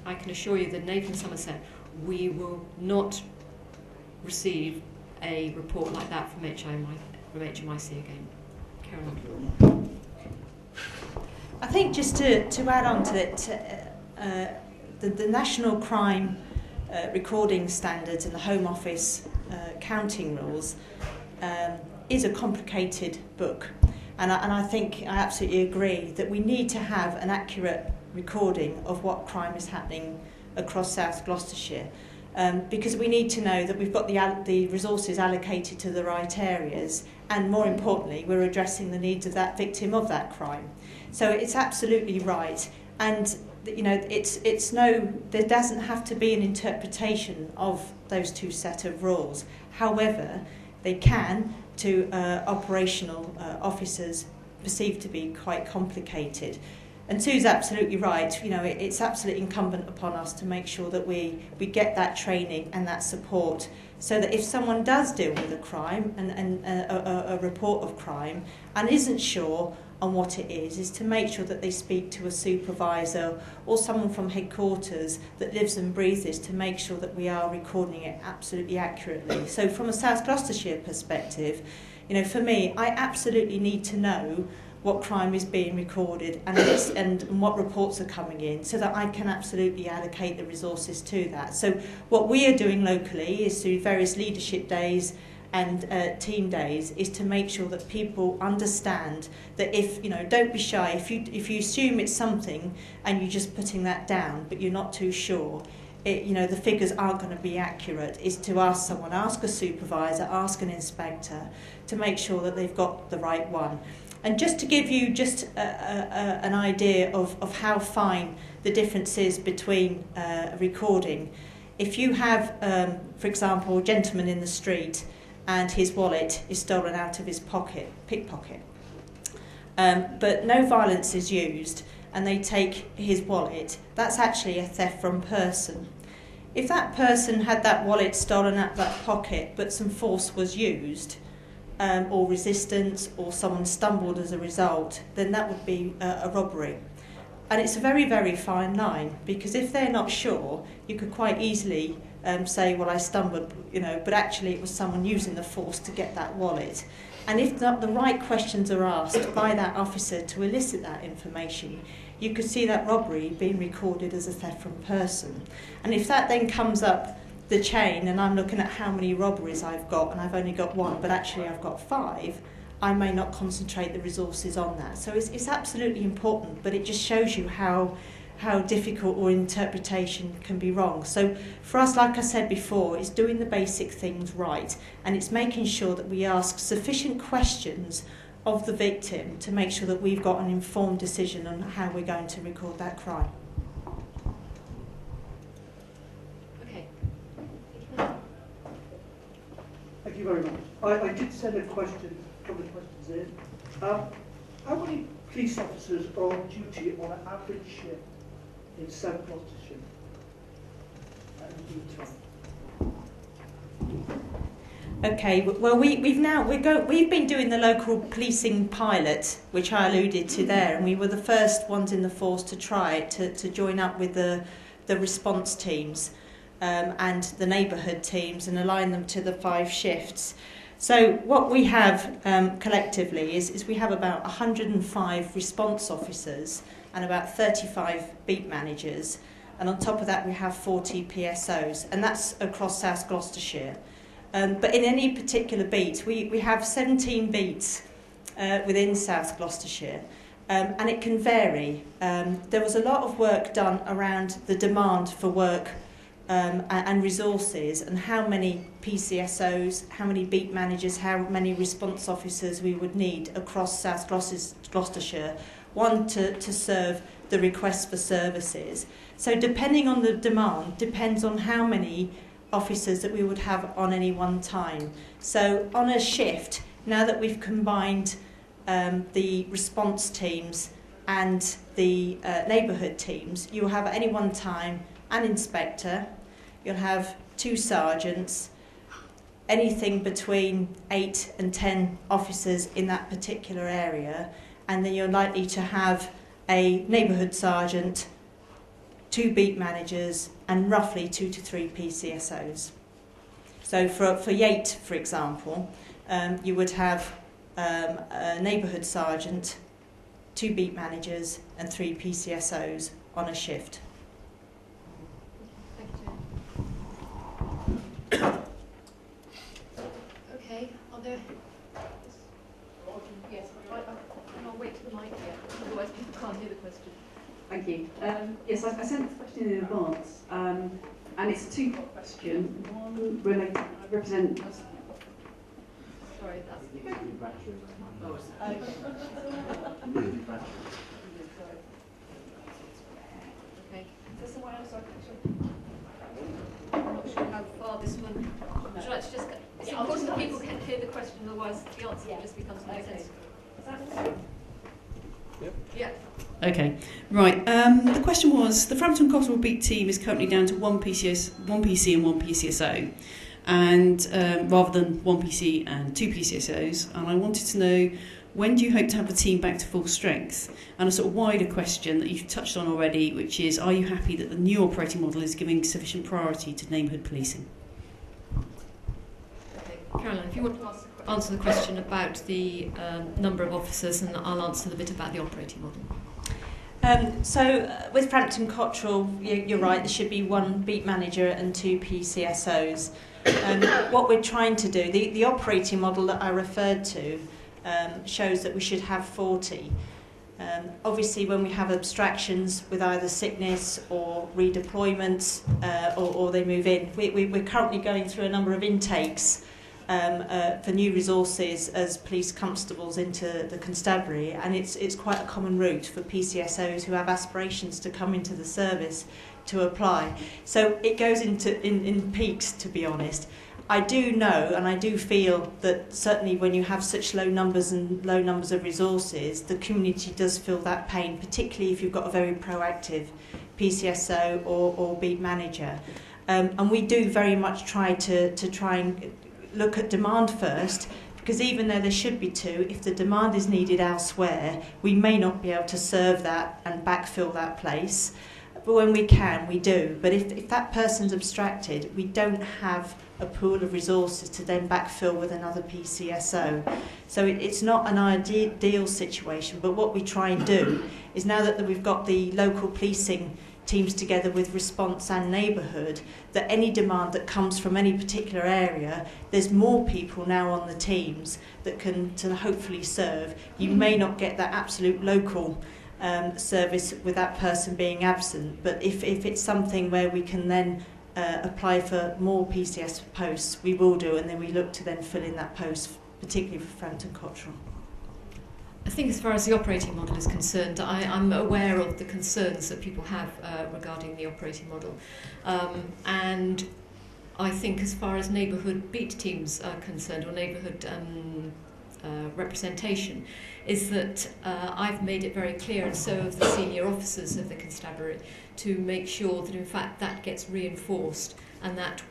I can assure you that in Avon and Somerset, we will not receive a report like that from HMIC again. Caroline. I think just to add on to it, the national crime recording standards and the Home Office counting rules is a complicated book. And I think I absolutely agree that we need to have an accurate recording of what crime is happening across South Gloucestershire, because we need to know that we've got the resources allocated to the right areas, and more importantly, we're addressing the needs of that victim of that crime. So it's absolutely right, and there doesn't have to be an interpretation of those two set of rules. However, they can, to operational officers, perceived to be quite complicated. And Sue's absolutely right. It's absolutely incumbent upon us to make sure that we get that training and that support, so that if someone does deal with a crime and a report of crime and isn't sure on what it is to make sure that they speak to a supervisor or someone from headquarters that lives and breathes this, to make sure that we are recording it absolutely accurately. So from a South Gloucestershire perspective, for me, I absolutely need to know what crime is being recorded and what reports are coming in, so that I can absolutely allocate the resources to that. So what we are doing locally is through various leadership days and team days is to make sure that people understand that if, you know, don't be shy, if you assume it's something and you're just putting that down but you're not too sure, you know, the figures aren't going to be accurate, is to ask someone, ask a supervisor, ask an inspector to make sure that they've got the right one. And just to give you just an idea of how fine the difference is between recording, if you have, for example, a gentleman in the street and his wallet is stolen out of his pocket, pickpocket, but no violence is used and they take his wallet, that's actually a theft from person. If that person had that wallet stolen out of that pocket but some force was used, or resistance, or someone stumbled as a result, then that would be a robbery. And it's a very, very fine line, because if they're not sure, you could quite easily say, well, I stumbled, you know, but actually it was someone using the force to get that wallet. And if the right questions are asked by that officer to elicit that information, you could see that robbery being recorded as a theft from person. And if that then comes up the chain and I'm looking at how many robberies I've got and I've only got one, but actually I've got 5, I may not concentrate the resources on that. So it's absolutely important, but it just shows you how difficult or interpretation can be wrong. So for us, like I said before, it's doing the basic things right, and it's making sure that we ask sufficient questions of the victim to make sure that we've got an informed decision on how we're going to record that crime. Okay. Thank you very much. I did send a couple of questions in. How many police officers are on duty on an average shift in South Gloucestershire? Okay, well we've been doing the local policing pilot, which I alluded to there, and we were the first ones in the force to try it, to join up with the response teams and the neighbourhood teams and align them to the 5 shifts. So what we have collectively is we have about 105 response officers and about 35 beat managers, and on top of that we have 40 PSOs, and that's across South Gloucestershire. But in any particular beat, we have 17 beats within South Gloucestershire, and it can vary. There was a lot of work done around the demand for work and resources, and how many PCSOs, how many beat managers, how many response officers we would need across South Gloucestershire, one to serve the request for services. So depending on the demand, depends on how many officers that we would have on any one time. So on a shift, now that we've combined the response teams and the neighbourhood teams, you'll have at any one time an inspector, you'll have 2 sergeants, anything between 8 and 10 officers in that particular area, and then you're likely to have a neighbourhood sergeant, 2 beat managers, and roughly 2 to 3 PCSOs. So for Yate, for example, you would have a neighbourhood sergeant, 2 beat managers, and 3 PCSOs on a shift. Okay, are there... Yes, I'll wait for the mic here, otherwise people can't hear the question. Thank you. Yes, I sent the question in advance, and it's a 2-part question. One related, I represent... Sorry, that's... Oh, Okay. Is there someone else I'm not sure how far this one... Would you like to just... It's important that people can hear the question, otherwise the answer just becomes nonsensical. Yeah. Okay, right. The question was, the Frampton Cotterell Beat team is currently down to one PC and one PCSO, and rather than one PC and 2 PCSOs. And I wanted to know, when do you hope to have the team back to full strength? And a sort of wider question that you've touched on already, which is, are you happy that the new operating model is giving sufficient priority to neighbourhood policing? Okay, Caroline, if you want to answer the question about the number of officers, and I'll answer the bit about the operating model. So with Frampton Cotterell, you're right, there should be 1 beat manager and 2 PCSOs. What we're trying to do, the operating model that I referred to shows that we should have 40. Obviously, when we have abstractions with either sickness or redeployment, or they move in, we're currently going through a number of intakes for new resources as police constables into the constabulary, and it's quite a common route for PCSOs who have aspirations to come into the service to apply. So it goes in peaks, to be honest. I do know and I do feel that certainly when you have such low numbers of resources, the community does feel that pain, particularly if you've got a very proactive PCSO or beat manager. And we do very much try and look at demand first, because even though there should be 2, if the demand is needed elsewhere, we may not be able to serve that and backfill that place. But when we can, we do. But if that person's abstracted, we don't have a pool of resources to then backfill with another PCSO. So it's not an ideal situation, but what we try and do is, now that we've got the local policing teams together with Response and Neighbourhood, that any demand that comes from any particular area, there's more people now on the teams that can to hopefully serve. You may not get that absolute local service with that person being absent, but if it's something where we can then apply for more PCS posts, we will do, and then we look to then fill in that post, particularly for Frampton Cotterell. I think as far as the operating model is concerned, I'm aware of the concerns that people have regarding the operating model. And I think as far as neighbourhood beat teams are concerned, or neighbourhood representation, is that I've made it very clear, and so have the senior officers of the constabulary, to make sure that in fact that gets reinforced, and that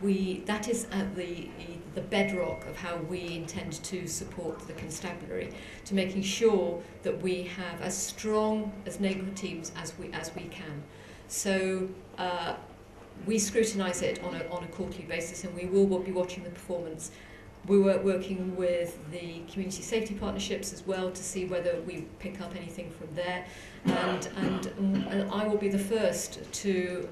is at the bedrock of how we intend to support the constabulary, to making sure that we have as strong as neighbourhood teams as we can. So we scrutinise it on a quarterly basis, and we will be watching the performance. We were working with the community safety partnerships as well to see whether we pick up anything from there, and I will be the first to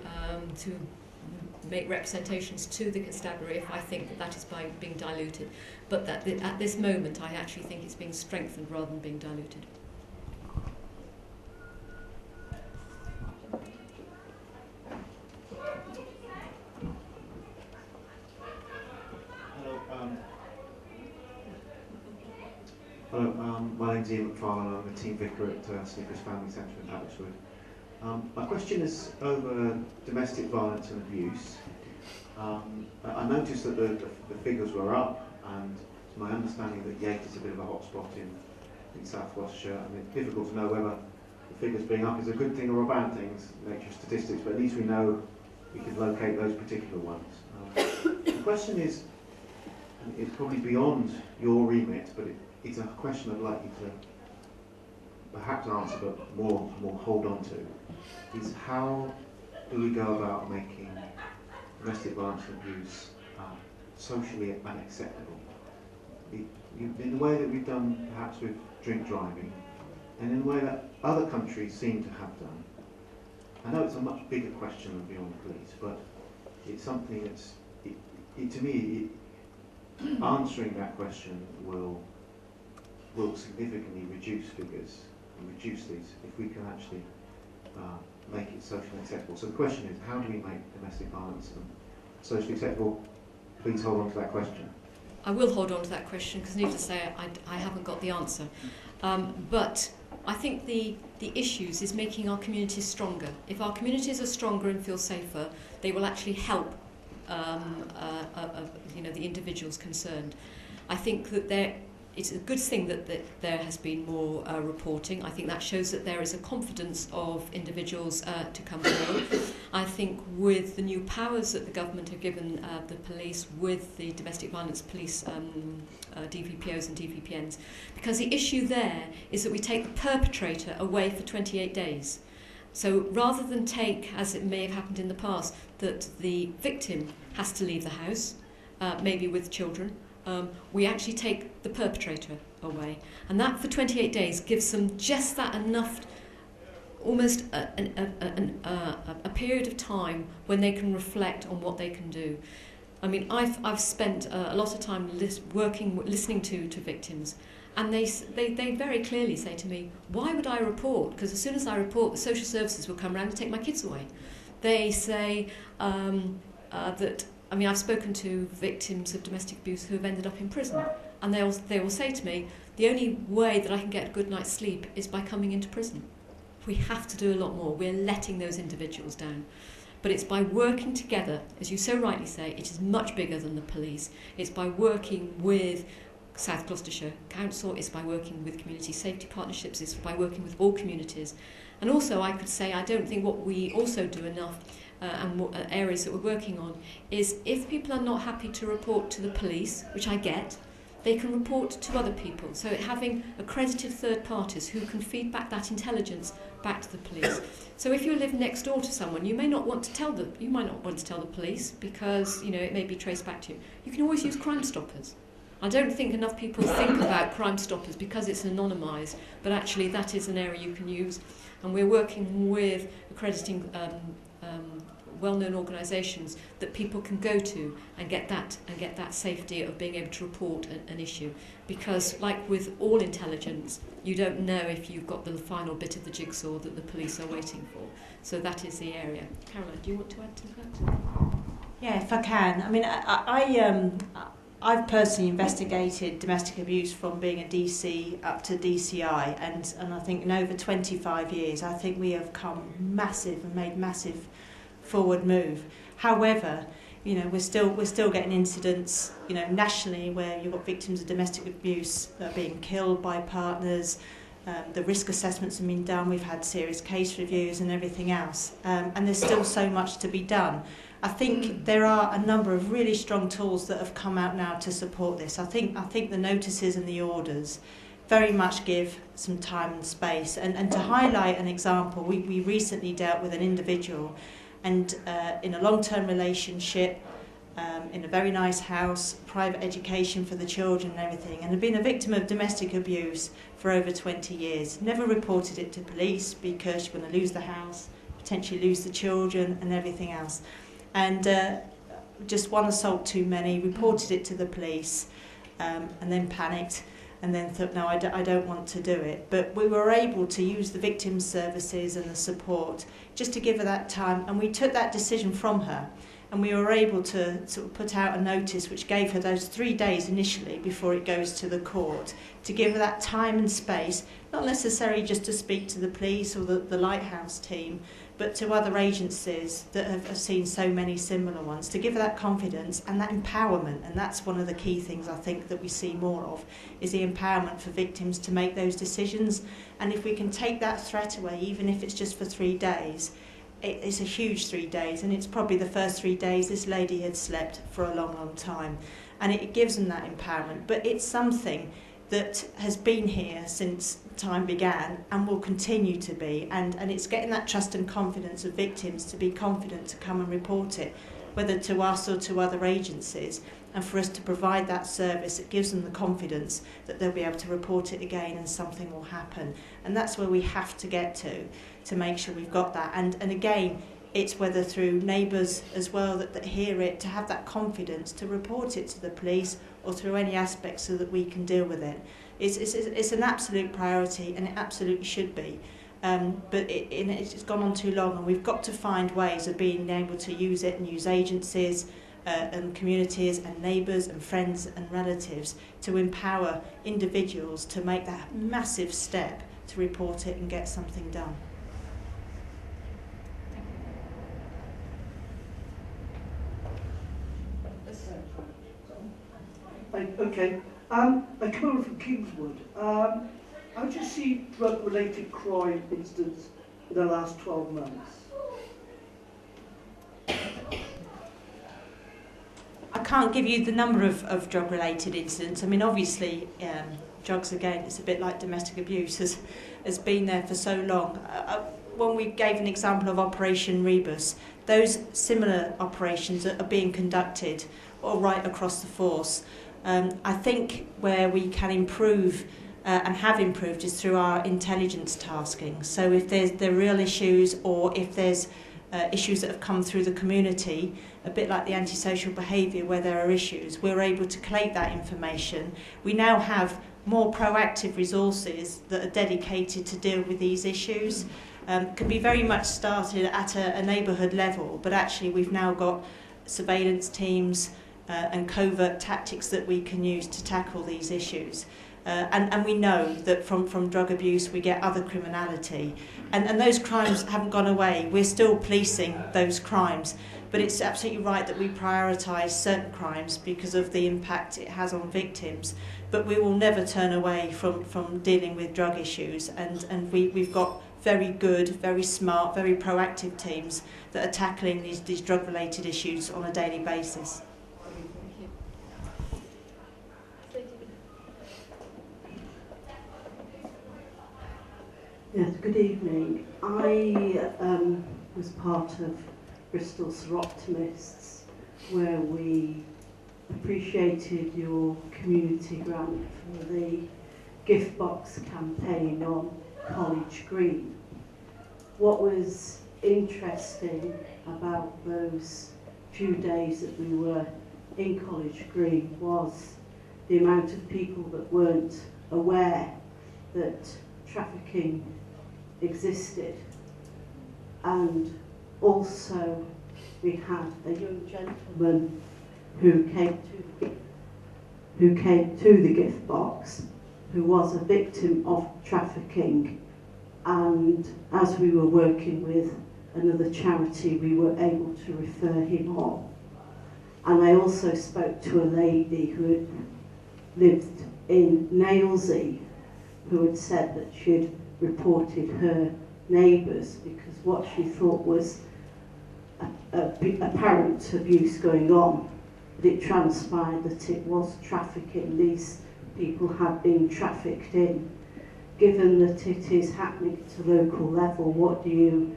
make representations to the constabulary if I think that is being diluted. But that at this moment, I actually think it's being strengthened rather than being diluted. Hello, my name's Ian McFarlane. I'm a team vicar at Snippers Family Centre in Abbotswood. My question is over domestic violence and abuse. I noticed that the figures were up, and it's my understanding that Yate is a bit of a hotspot in South Gloucestershire, and it's difficult to know whether the figures being up is a good thing or a bad thing, nature of statistics, but at least we know we can locate those particular ones. The question is, and it's probably beyond your remit, but it's a question I'd like you to perhaps answer, but more hold on to, is how do we go about making domestic violence and abuse socially unacceptable? In the way that we've done perhaps with drink driving, and in the way that other countries seem to have done. I know it's a much bigger question than beyond the police, but it's something that's, to me, answering that question will significantly reduce figures and reduce these if we can actually make it socially acceptable. So the question is, how do we make domestic violence socially acceptable? Please hold on to that question. I will hold on to that question, because needless to say, I haven't got the answer. But I think the issues is making our communities stronger. If our communities are stronger and feel safer, they will actually help the individuals concerned. I think that it's a good thing that there has been more reporting. I think that shows that there is a confidence of individuals to come forward. I think with the new powers that the government have given the police with the domestic violence police DVPOs and DVPNs, because the issue there is that we take the perpetrator away for 28 days. So rather than take, as it may have happened in the past, that the victim has to leave the house, maybe with children, we actually take the perpetrator away. And that for 28 days gives them just that enough, almost a period of time when they can reflect on what they can do. I mean, I've spent a lot of time listening to victims, and they very clearly say to me, why would I report? Because as soon as I report, the social services will come around and take my kids away. They say that, I mean, I've spoken to victims of domestic abuse who have ended up in prison, and they will say to me, the only way that I can get a good night's sleep is by coming into prison. We have to do a lot more. We're letting those individuals down. But it's by working together, as you so rightly say, it is much bigger than the police. It's by working with South Gloucestershire Council, it's by working with community safety partnerships, it's by working with all communities. And also I could say I don't think what we also do enough and what areas that we're working on is if people are not happy to report to the police, which I get, they can report to other people. So having accredited third parties who can feed back that intelligence back to the police. So if you live next door to someone, you might not want to tell the police because it may be traced back to you. You can always use Crime Stoppers. I don't think enough people think about Crime Stoppers because it's anonymised, but actually that is an area you can use. And we're working with accrediting well-known organisations that people can go to and get that safety of being able to report an issue. Because, like with all intelligence, you don't know if you've got the final bit of the jigsaw that the police are waiting for. So that is the area. Caroline, do you want to add to that? Yeah, if I can. I mean, I've personally investigated domestic abuse from being a DC up to DCI, and I think in over 25 years, I think we have come massive and made massive forward move. However, we're still getting incidents, nationally where you've got victims of domestic abuse that are being killed by partners. The risk assessments have been done. We've had serious case reviews and everything else, and there's still so much to be done. I think there are a number of really strong tools that have come out now to support this. I think the notices and the orders very much give some time and space. And to highlight an example, we recently dealt with an individual and in a long-term relationship, in a very nice house, private education for the children and everything, and had been a victim of domestic abuse for over 20 years. Never reported it to police because you're going to lose the house, potentially lose the children and everything else. And just one assault too many, reported it to the police, and then panicked, and then thought, no, I don't want to do it. But we were able to use the victim services and the support just to give her that time, and we took that decision from her, and we were able to sort of put out a notice which gave her those 3 days initially before it goes to the court, to give her that time and space, not necessarily just to speak to the police or the Lighthouse team, but to other agencies that have seen so many similar ones, to give her that confidence and that empowerment. And that's one of the key things I think that we see more of, is the empowerment for victims to make those decisions. And if we can take that threat away, even if it's just for 3 days, it's a huge 3 days, and it's probably the first 3 days this lady had slept for a long, long time. And it gives them that empowerment. But it's something that has been here since time began and will continue to be, and it's getting that trust and confidence of victims to be confident to come and report it, whether to us or to other agencies, and for us to provide that service that gives them the confidence that they'll be able to report it again and something will happen. And that's where we have to get to make sure we've got that. And again, it's whether through neighbours as well that hear it, to have that confidence to report it to the police or through any aspects so that we can deal with it. It's an absolute priority, and it absolutely should be. But it's gone on too long, and we've got to find ways of being able to use it and use agencies and communities and neighbours and friends and relatives to empower individuals to make that massive step to report it and get something done. Okay. I come over from Kingswood. How do you see drug-related crime incidents in the last 12 months? I can't give you the number of drug-related incidents. I mean, obviously, drugs, again, it's a bit like domestic abuse, has been there for so long. When we gave an example of Operation Rebus, those similar operations are being conducted all right across the force. I think where we can improve and have improved is through our intelligence tasking. So if there's the real issues, or if there's issues that have come through the community, a bit like the antisocial behaviour where there are issues, we're able to collate that information. We now have more proactive resources that are dedicated to deal with these issues. Can be very much started at a neighbourhood level, but actually we've now got surveillance teams and covert tactics that we can use to tackle these issues. And we know that from drug abuse we get other criminality, and those crimes haven't gone away. We're still policing those crimes, but it's absolutely right that we prioritise certain crimes because of the impact it has on victims, but we will never turn away from dealing with drug issues, and we've got very good, very smart, very proactive teams that are tackling these drug related issues on a daily basis. Yes, good evening. I was part of Bristol Optimists, where we appreciated your community grant for the gift box campaign on College Green. What was interesting about those few days that we were in College Green was the amount of people that weren't aware that trafficking existed, and also we had a young gentleman who came to the gift box who was a victim of trafficking, and as we were working with another charity we were able to refer him on. And I also spoke to a lady who had lived in Nailsea who had said that she'd reported her neighbours because what she thought was apparent abuse going on, but it transpired that it was trafficking. These people had been trafficked in. Given that it is happening at a local level, what do you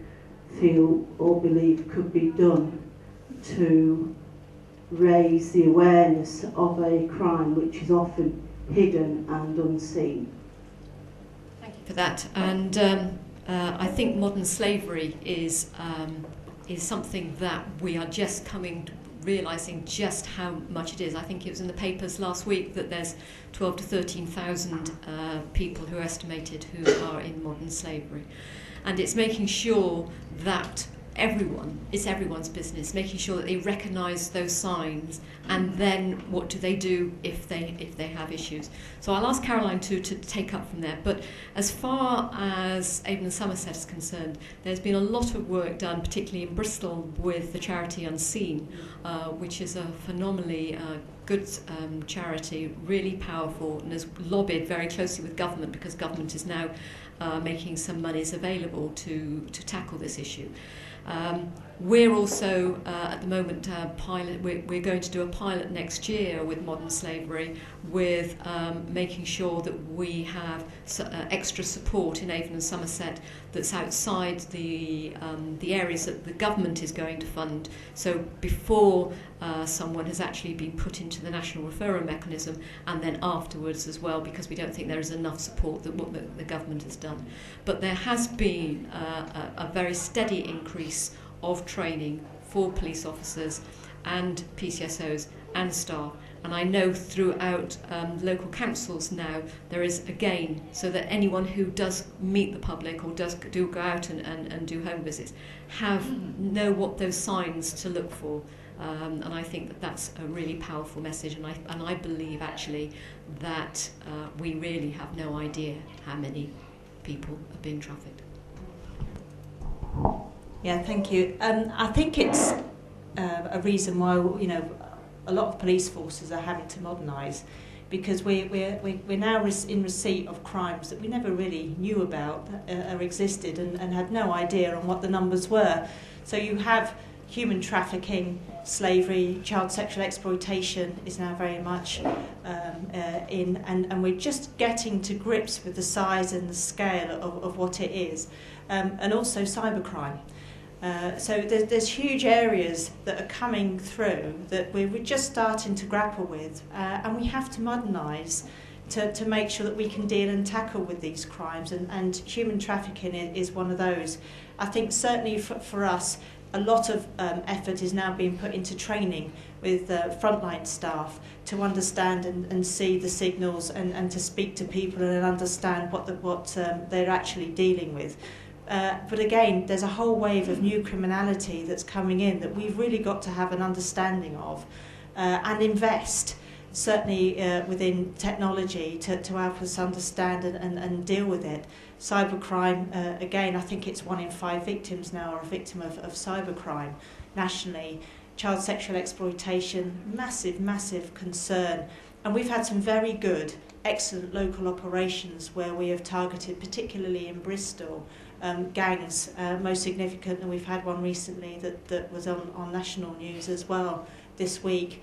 feel or believe could be done to raise the awareness of a crime which is often hidden and unseen? For that, and I think modern slavery is something that we are just realising just how much it is. I think it was in the papers last week that there's 12 to 13,000 people who are estimated who are in modern slavery, and it's making sure that it's everyone's business, making sure that they recognise those signs, and then what do they do if they have issues. So I'll ask Caroline to take up from there. But as far as Avon and Somerset is concerned, there's been a lot of work done, particularly in Bristol, with the charity Unseen, which is a phenomenally good charity, really powerful, and has lobbied very closely with government because government is now making some monies available to tackle this issue. We're also at the moment we're going to do a pilot next year with modern slavery, with making sure that we have extra support in Avon and Somerset that's outside the areas that the government is going to fund. So before someone has actually been put into the national referral mechanism, and then afterwards as well, because we don't think there is enough support that what the government has done. But there has been a very steady increase of training for police officers and PCSOs and staff, and I know throughout local councils now there is again, so that anyone who does meet the public or do go out and do home visits know what those signs to look for, and I think that that's a really powerful message, and I believe actually that we really have no idea how many people are being trafficked. Yeah, thank you. I think it's a reason why a lot of police forces are having to modernise, because we're now in receipt of crimes that we never really knew about or existed, and had no idea on what the numbers were. So you have human trafficking, slavery, child sexual exploitation is now very much in, and we're just getting to grips with the size and the scale of what it is, and also cybercrime. So there's huge areas that are coming through that we're just starting to grapple with, and we have to modernise to make sure that we can deal and tackle with these crimes, and human trafficking is one of those. I think certainly for us, a lot of effort is now being put into training with frontline staff to understand and see the signals and to speak to people and understand what they're actually dealing with. But again, there's a whole wave of new criminality that's coming in that we've really got to have an understanding of and invest, certainly within technology, to help us understand and deal with it. Cybercrime, again, I think it's 1 in 5 victims now are a victim of cybercrime nationally. Child sexual exploitation, massive concern. And we've had some very good, excellent local operations where we have targeted, particularly in Bristol, gangs, most significant, and we've had one recently that was on national news as well this week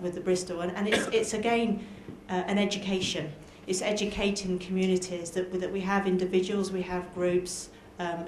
with the Bristol. And it's again an education. It's educating communities that we have individuals, we have groups,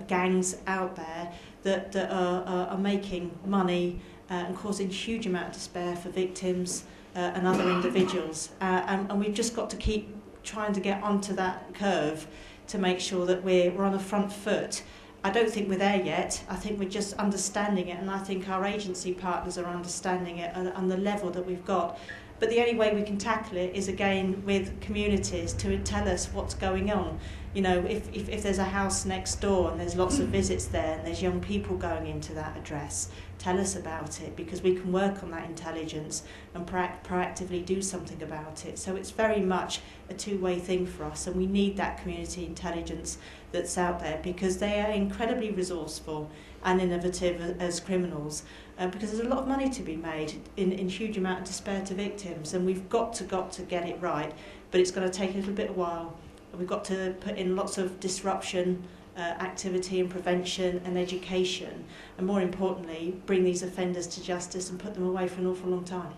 gangs out there that are making money and causing huge amount of despair for victims and other individuals. And we've just got to keep trying to get onto that curve to make sure that we're on the front foot. I don't think we're there yet. I think we're just understanding it, and I think our agency partners are understanding it on the level that we've got. But the only way we can tackle it is, again, with communities to tell us what's going on. You know, if there's a house next door and there's lots of visits there and there's young people going into that address, tell us about it, because we can work on that intelligence and proactively do something about it. So it's very much a two-way thing for us, and we need that community intelligence that's out there, because they are incredibly resourceful and innovative as criminals, because there's a lot of money to be made in huge amount of despair to victims, and we've got to get it right, but it's going to take a little bit of while. We've got to put in lots of disruption, activity and prevention and education, and more importantly, bring these offenders to justice and put them away for an awful long time.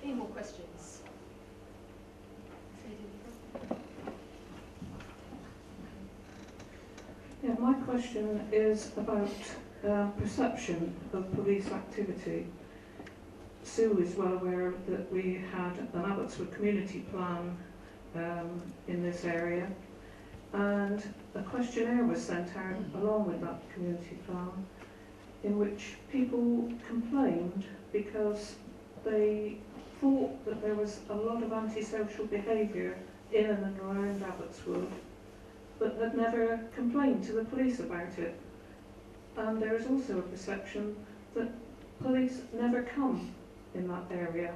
Any more questions? Yeah, my question is about perception of police activity. Sue is well aware that we had an Abbotswood community plan in this area, and a questionnaire was sent out along with that community plan in which people complained because they thought that there was a lot of antisocial behaviour in and around Abbotswood, but had never complained to the police about it. And there is also a perception that police never come in that area.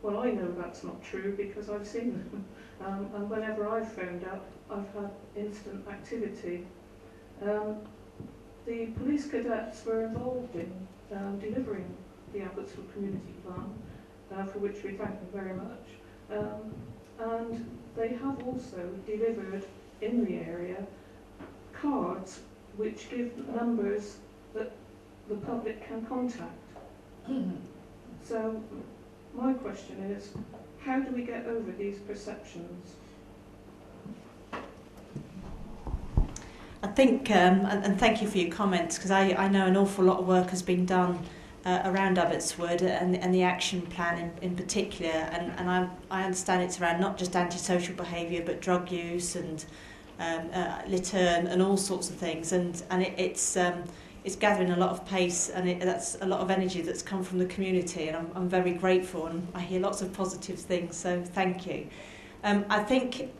Well, I know that's not true because I've seen them, and whenever I've phoned up, I've had instant activity. The police cadets were involved in delivering the Abbotswood Community Plan, for which we thank them very much, and they have also delivered in the area cards which give numbers that the public can contact. So my question is, how do we get over these perceptions? I think, and thank you for your comments, because I know an awful lot of work has been done around Abbotswood and the action plan in particular, and I understand it's around not just antisocial behaviour but drug use and litter and all sorts of things, and it's gathering a lot of pace, and that's a lot of energy that's come from the community, and I'm very grateful, and I hear lots of positive things, so thank you. I think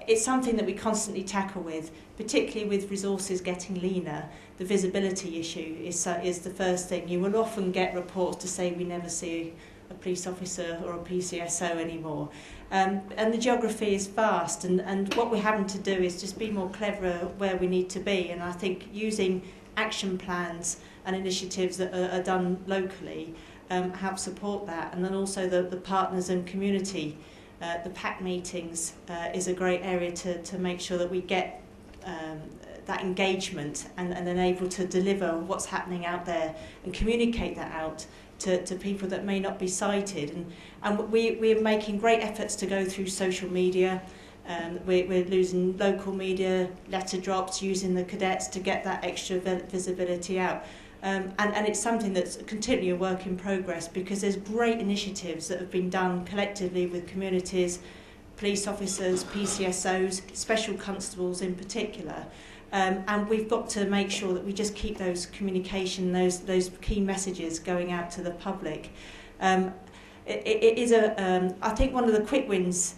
it's something that we constantly tackle with, particularly with resources getting leaner. The visibility issue is the first thing. You will often get reports to say we never see a police officer or a PCSO anymore. And the geography is vast, and what we're having to do is just be more clever where we need to be, and I think using action plans and initiatives that are done locally help support that, and then also the partners and community. The PAC meetings is a great area to make sure that we get that engagement and then able to deliver what's happening out there and communicate that out to people that may not be sighted. And we're making great efforts to go through social media. We're losing local media, letter drops, using the cadets to get that extra visibility out. And it's something that's continually a work in progress, because there's great initiatives that have been done collectively with communities, police officers, PCSOs, special constables in particular. And we've got to make sure that we just keep those communication, those key messages going out to the public. It is I think one of the quick wins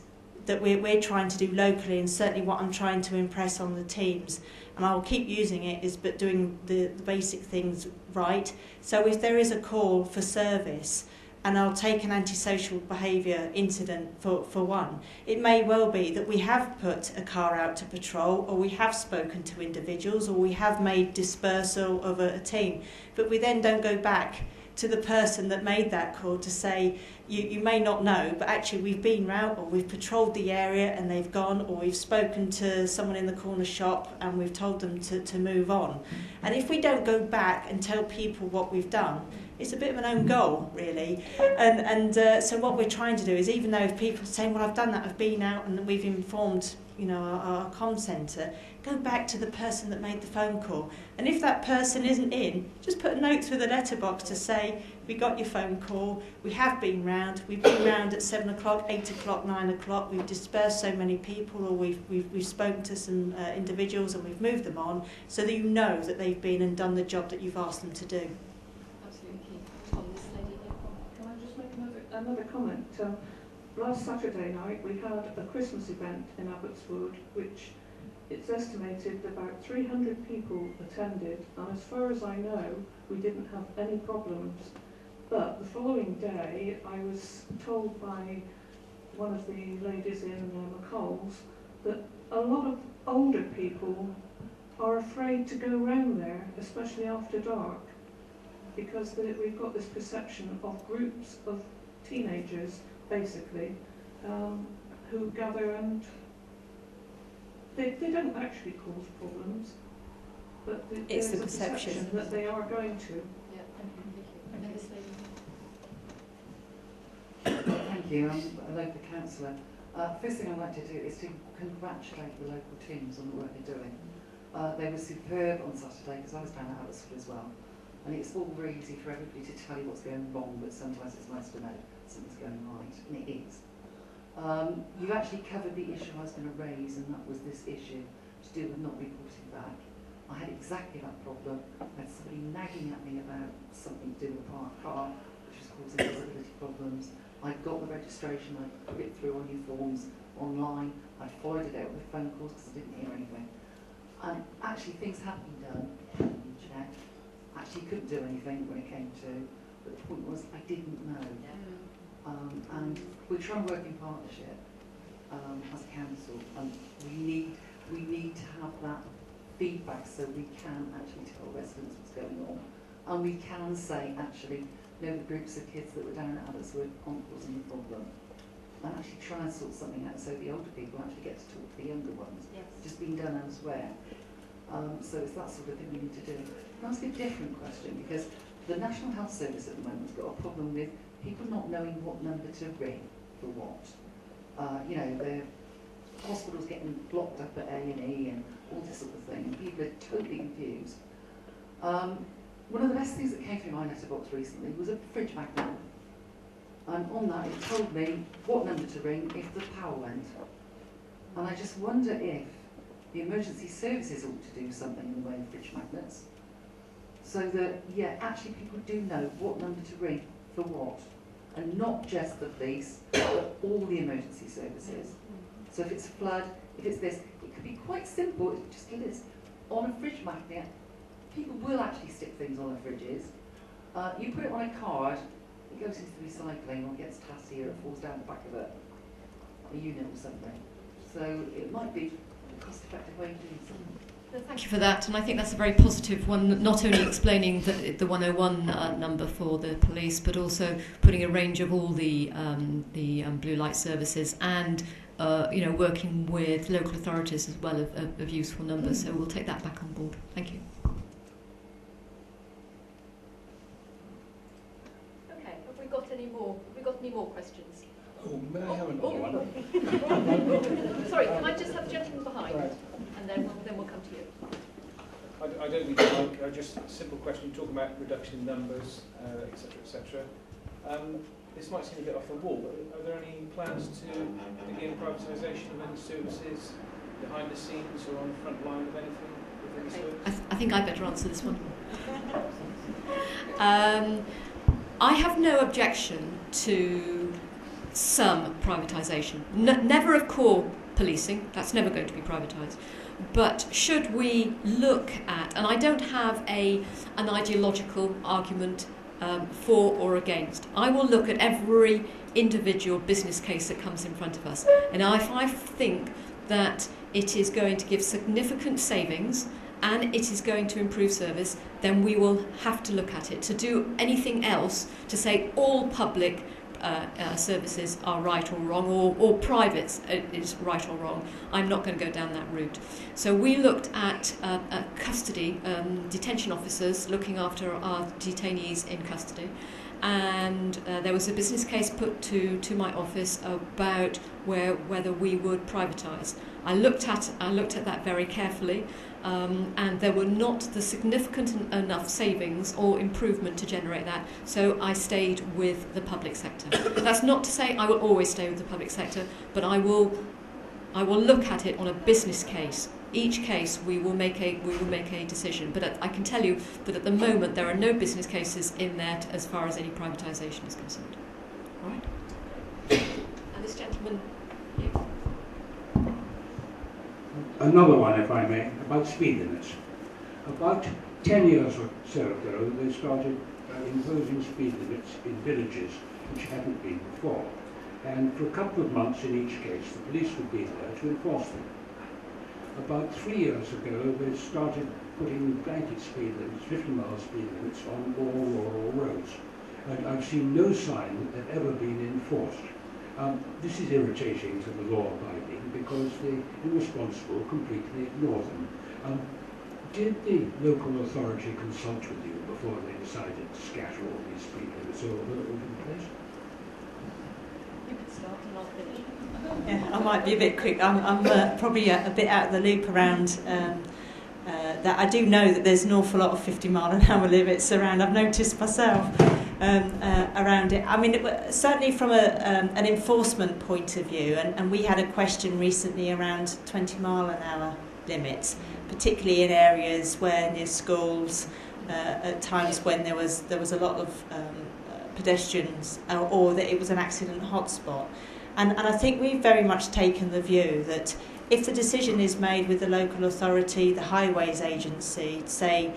that we're trying to do locally, and certainly what I'm trying to impress on the teams, and I'll keep using it, is but doing the basic things right. So if there is a call for service, and I'll take an antisocial behaviour incident for one, it may well be that we have put a car out to patrol, or we have spoken to individuals, or we have made dispersal of a team, but we then don't go back to the person that made that call to say, you may not know, but actually we've been round, or we've patrolled the area and they've gone, or we've spoken to someone in the corner shop and we've told them to move on. And if we don't go back and tell people what we've done, it's a bit of an own goal, really. And so what we're trying to do is, even though if people are saying, well, I've done that, I've been out and we've informed, you know, our comm centre, go back to the person that made the phone call. And if that person isn't in, just put a note through the letterbox to say, we got your phone call, we have been round, we've been round at 7 o'clock, 8 o'clock, 9 o'clock, we've dispersed so many people, or we've spoken to some individuals and we've moved them on, so that you know that they've been and done the job that you've asked them to do. Can I just make another comment? Last Saturday night we had a Christmas event in Abbotswood, which it's estimated about 300 people attended, and as far as I know we didn't have any problems. But the following day I was told by one of the ladies in McCall's that a lot of older people are afraid to go round there, especially after dark, because we've got this perception of groups of teenagers, basically, who gather, and they don't actually cause problems, but It's there's the a perception that they are going to. Yeah, thank you. Thank you. I'm a local councillor. First thing I'd like to do is to congratulate the local teams on the work they're doing. They were superb on Saturday, because I was down at Abbotswood as well. And it's all very easy for everybody to tell you what's going wrong, but sometimes it's nice to know something's going right, and it is. You've actually covered the issue I was going to raise, and that was this issue to do with not reporting back. I had exactly that problem. I had somebody nagging at me about something to do with a parked car, which was causing visibility problems. I got the registration, I put it through on your forms online, I followed it out with phone calls because I didn't hear anything. And actually things have been done, checked. Actually couldn't do anything when it came to, but the point was I didn't know. And we're trying to work in partnership as a council, and we need to have that feedback so we can actually tell residents what's going on, and we can say actually, no, the groups of kids that were down at Abbotswood aren't causing the problem, and actually try and sort something out so the older people actually get to talk to the younger ones. Yes. It's just been done elsewhere. So it's that sort of thing we need to do. Can I ask a different question? Because the National Health Service at the moment has got a problem with people not knowing what number to ring for what. You know, the hospitals getting blocked up at A&E and all this sort of thing, and people are totally confused. One of the best things that came through my letterbox recently was a fridge magnet. And on that it told me what number to ring if the power went. And I just wonder if the emergency services ought to do something in the way of fridge magnets, so that, yeah, actually people do know what number to ring for what, and not just the police, but all the emergency services. So if it's a flood, if it's this, it could be quite simple. It just lists on a fridge magnet. People will actually stick things on their fridges. You put it on a card, it goes into the recycling, or gets tassy, or it falls down the back of a unit or something. So it might be a cost-effective way of doing something. Thank you for that, and I think that's a very positive one, not only explaining the 101 number for the police, but also putting a range of all the blue light services and working with local authorities as well of useful numbers. So we'll take that back on board. Thank you. Okay, have we got any more? Have we got any more questions? Oh, may I have another one? Sorry, can I just have the gentleman behind, Right. and then we'll come to you. I don't think you like just a simple question. You talk about reduction in numbers, etc., etc. this might seem a bit off the wall, but are there any plans to begin privatisation of any services behind the scenes or on the front line of anything? With any service? I think I better answer this one. I have no objection to some privatisation. Never of core policing, that's never going to be privatised. But should we look at, and I don't have an ideological argument for or against, I will look at every individual business case that comes in front of us. And if I think that it is going to give significant savings and it is going to improve service, then we will have to look at it. To do anything else, to say all public services are right or wrong, or private is right or wrong, I'm not going to go down that route. So we looked at custody, detention officers looking after our detainees in custody, and there was a business case put to my office about whether we would privatise. I looked at that very carefully, and there were not the significant enough savings or improvement to generate that, so I stayed with the public sector. That's not to say I will always stay with the public sector, but I will look at it on a business case. Each case we will make a decision, but I can tell you that at the moment there are no business cases in there as far as any privatisation is concerned. All right? And this gentleman here. Another one, if I may, about speed limits. About 10 years or so ago, they started imposing speed limits in villages which hadn't been before. And for a couple of months in each case, the police would be there to enforce them. About 3 years ago, they started putting blanket speed limits, 50-mile speed limits, on all rural roads. And I've seen no sign that they've ever been enforced. This is irritating to the law-abiding because the irresponsible completely ignore them. Did the local authority consult with you before they decided to scatter all these speed limits all over the place? You can start and I'll finish. Yeah, I might be a bit quick. I'm probably a bit out of the loop around that. I do know that there's an awful lot of 50-mile-an-hour limits around. I've noticed myself around it. I mean, certainly from an enforcement point of view, and we had a question recently around 20-mile-an-hour limits, particularly in areas where near schools, at times when there was a lot of pedestrians, or that it was an accident hotspot. And I think we've very much taken the view that if the decision is made with the local authority, the highways agency, to say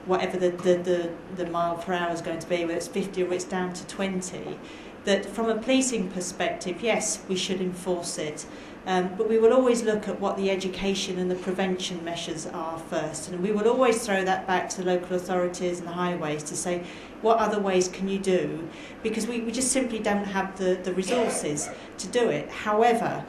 whatever the mile per hour is going to be, whether it's 50 or it's down to 20, that from a policing perspective, yes, we should enforce it. But we will always look at what the education and the prevention measures are first. And we will always throw that back to local authorities and the highways to say, what other ways can you do? Because we just simply don't have the resources to do it. However,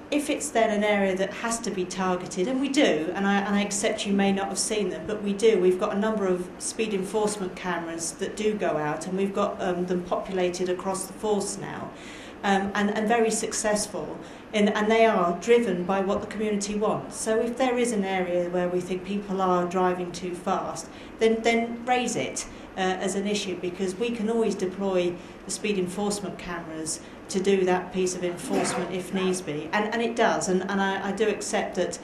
if it's then an area that has to be targeted, and we do, and I accept you may not have seen them, but we do. We've got a number of speed enforcement cameras that do go out, and we've got them populated across the force now, and very successful. And they are driven by what the community wants. So if there is an area where we think people are driving too fast, then raise it as an issue, because we can always deploy the speed enforcement cameras to do that piece of enforcement if needs be. And it does. And I do accept that,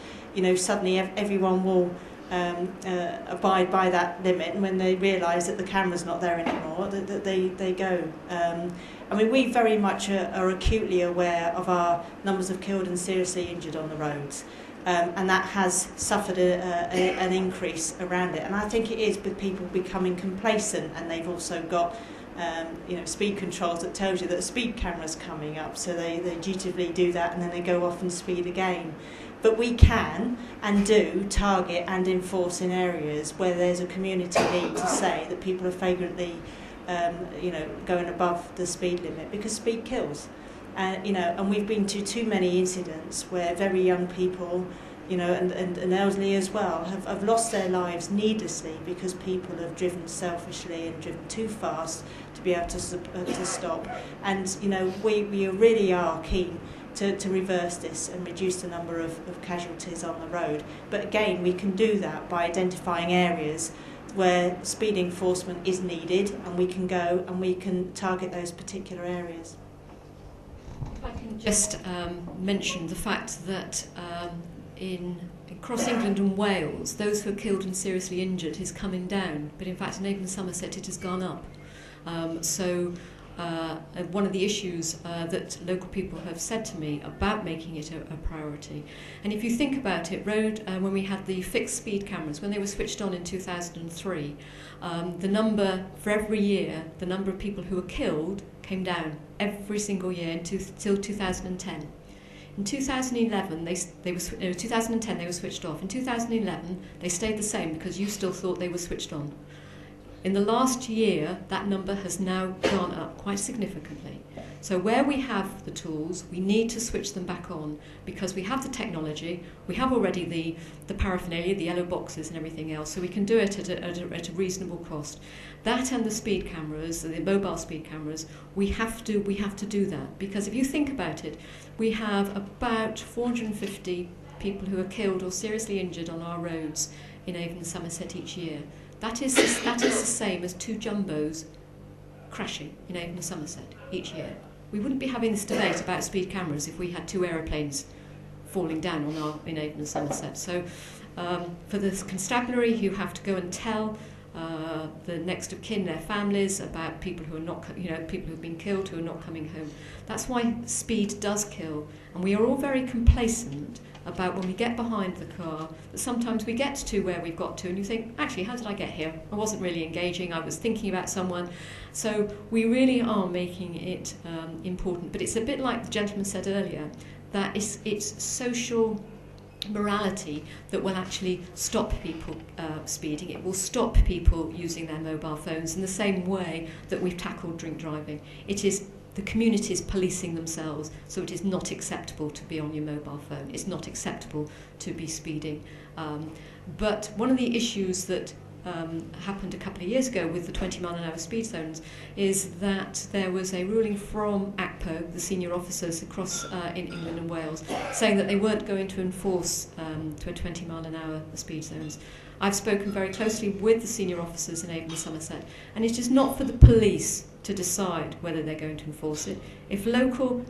suddenly everyone will abide by that limit, and when they realise that the camera's not there anymore, that they go. I mean, we very much are acutely aware of our numbers of killed and seriously injured on the roads, and that has suffered an increase around it. And I think it is with people becoming complacent, and they've also got speed controls that tells you that a speed camera's coming up, so they dutifully do that, and then they go off and speed again. But we can and do target and enforce in areas where there's a community need to say that people are flagrantly going above the speed limit, because speed kills. And we've been to too many incidents where very young people, and elderly as well, have lost their lives needlessly because people have driven selfishly and driven too fast to be able to stop. And we really are keen to reverse this and reduce the number of casualties on the road. But again, we can do that by identifying areas where speed enforcement is needed, and we can go and we can target those particular areas. If I can just mention the fact that across England and Wales, those who are killed and seriously injured is coming down, but in fact in Avon and Somerset it has gone up. One of the issues that local people have said to me about making it a priority, and if you think about it, when we had the fixed speed cameras, when they were switched on in 2003, the number for every year, the number of people who were killed came down every single year until 2010. In 2011, 2010 they were switched off. In 2011, they stayed the same because you still thought they were switched on. In the last year, that number has now gone up quite significantly. So where we have the tools, we need to switch them back on because we have the technology, we have already the paraphernalia, the yellow boxes and everything else, so we can do it at a reasonable cost. That and the speed cameras, the mobile speed cameras, we have to do that because if you think about it, we have about 450 people who are killed or seriously injured on our roads in Avon and Somerset each year. That is the same as 2 jumbos crashing in Avon and Somerset each year. We wouldn't be having this debate about speed cameras if we had 2 aeroplanes falling down in Avon and Somerset. So for the constabulary, you have to go and tell the next of kin, their families, about people who are not, people who've been killed who are not coming home. That's why speed does kill, and we are all very complacent about when we get behind the car that sometimes we get to where we've got to and you think, actually, how did I get here? I wasn't really engaging, I was thinking about someone. So we really are making it important, but it's a bit like the gentleman said earlier, that it's social morality that will actually stop people speeding. It will stop people using their mobile phones in the same way that we've tackled drink driving. It is the communities policing themselves, so it is not acceptable to be on your mobile phone. It's not acceptable to be speeding. But one of the issues that happened a couple of years ago with the 20 mile an hour speed zones is that there was a ruling from ACPO, the senior officers across in England and Wales, saying that they weren't going to enforce 20 mile an hour speed zones. I've spoken very closely with the senior officers in Avon and Somerset, and it is not for the police to decide whether they're going to enforce it. If local,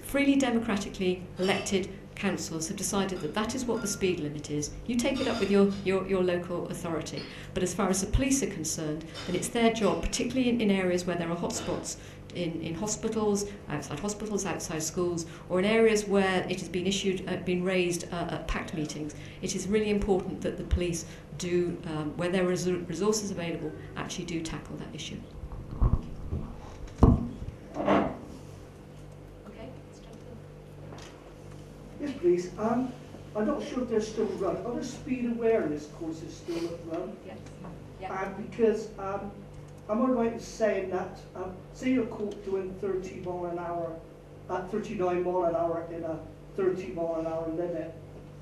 freely democratically elected councils have decided that that is what the speed limit is, you take it up with your local authority. But as far as the police are concerned, then it's their job, particularly in areas where there are hotspots, in hospitals, outside schools, or in areas where it has been raised at packed meetings. It is really important that the police do, where there are resources available, actually do tackle that issue. Yes, please. I'm not sure if they're still run. Are the speed awareness courses still run? Yes. Yeah. Because am I right in saying that, say you're caught doing 30 mile an hour, 39 mile an hour in a 30 mile an hour limit,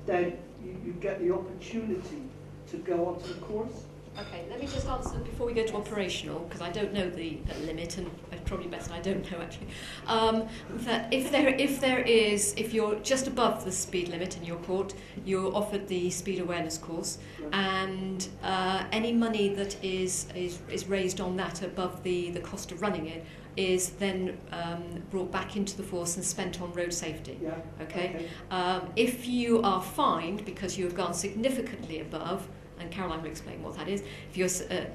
then you get the opportunity to go onto the course? Okay, let me just answer before we go to operational, because I don't know the limit, and it's probably better I don't know actually. That if you're just above the speed limit in your court, you're offered the speed awareness course, and any money that is raised on that above the cost of running it is then brought back into the force and spent on road safety. Yeah. Okay. If you are fined because you have gone significantly above, and Caroline will explain what that is, if you're,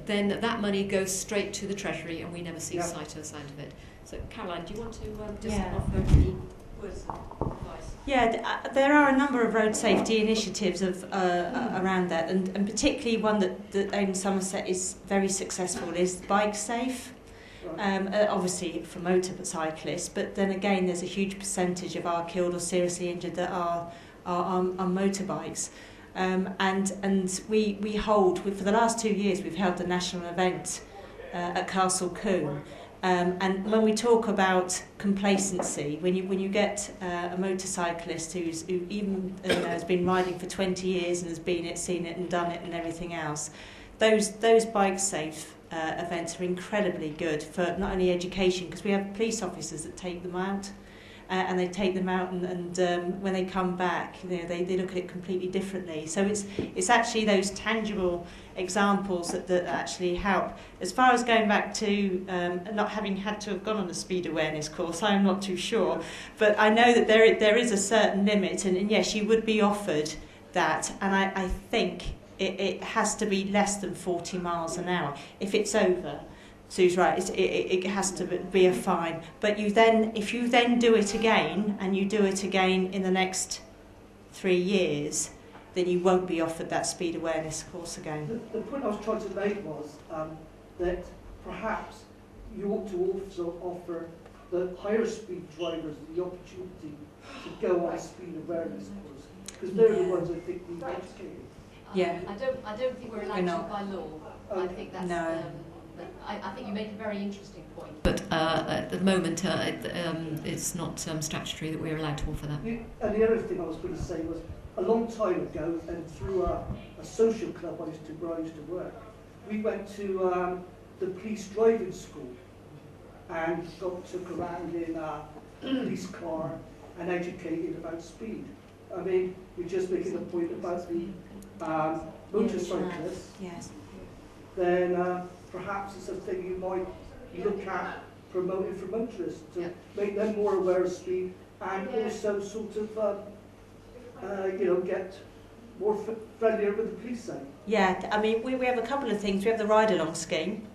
then that money goes straight to the Treasury and we never see sight or sound of it. So Caroline, do you want to just offer any words of advice? Yeah, there are a number of road safety initiatives around that, and particularly one that Avon Somerset is very successful is Bike Safe. Obviously for motorcyclists, but then again there's a huge percentage of our killed or seriously injured that are on motorbikes. And we hold, for the last 2 years, we've held the national event at Castle Combe. And when we talk about complacency, when you get a motorcyclist who even has been riding for 20 years and has seen it and done it and everything else, those bike safe events are incredibly good for not only education, because we have police officers that take them out, and they take them out, and when they come back, they look at it completely differently. So it's actually those tangible examples that actually help. As far as going back to not having had to have gone on a speed awareness course, I'm not too sure, but I know that there is a certain limit, and yes, you would be offered that, and I think it has to be less than 40 miles an hour. If it's over, Sue's right, it has to be a fine. But if you then do it again, and you do it again in the next 3 years, then you won't be offered that speed awareness course again. The point I was trying to make was that perhaps you ought to also offer the higher speed drivers the opportunity to go on a speed awareness course, because they're the ones I think need educated. Yeah. I don't think we're allowed to by law. I think that's. No. I think you make a very interesting point. But at the moment, it's not statutory that we're allowed to offer that. And the other thing I was going to say was, a long time ago, and through a social club where I used to work, we went to the police driving school and took around in a police car and educated about speed. I mean, you're just making a point about the motorcyclists. Yes. Then perhaps it's a thing you might look at promoting for motorists to make them more aware of speed, and also sort of get more friendlier with the police side. Yeah, I mean, we have a couple of things. We have the ride-along scheme,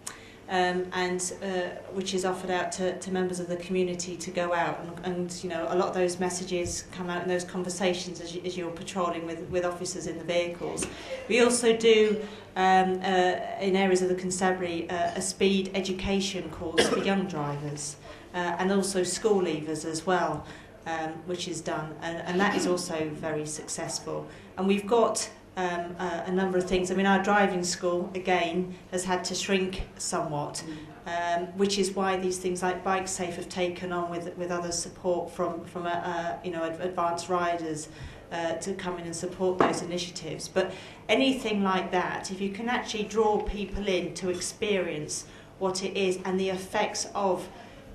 which is offered out to members of the community to go out, and a lot of those messages come out in those conversations as you're patrolling with officers in the vehicles. We also do, in areas of the constabulary, a speed education course for young drivers, and also school leavers as well, which is done, and that is also very successful. And we've got a number of things. I mean, our driving school, again, has had to shrink somewhat, which is why these things like Bike Safe have taken on with other support from advanced riders to come in and support those initiatives. But anything like that, if you can actually draw people in to experience what it is and the effects of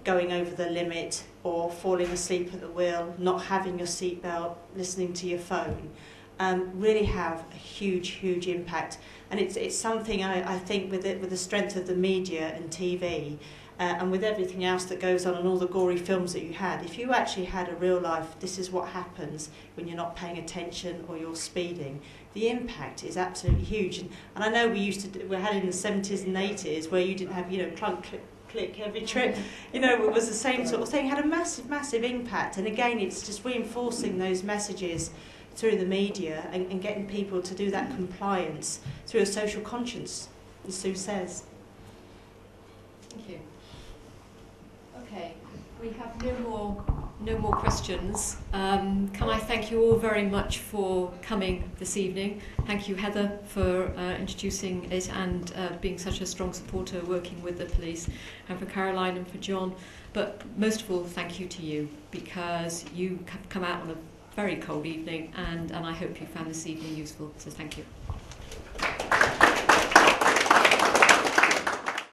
going over the limit or falling asleep at the wheel, not having your seatbelt, listening to your phone, really have a huge impact. And it's something I think with the strength of the media and TV, and with everything else that goes on and all the gory films that you had, if you actually had a real life, this is what happens when you're not paying attention or you're speeding, the impact is absolutely huge. And I know we had it in the 70s and 80s where you didn't have, clunk, click every trip, it was the same sort of thing. It had a massive impact. And again, it's just reinforcing those messages through the media and getting people to do that compliance through a social conscience, as Sue says. Thank you. Okay, we have no more questions. Can I thank you all very much for coming this evening? Thank you, Heather, for introducing it and being such a strong supporter working with the police, and for Caroline and for John. But most of all, thank you to you, because you have come out on a very cold evening, and I hope you found this evening useful. So thank you.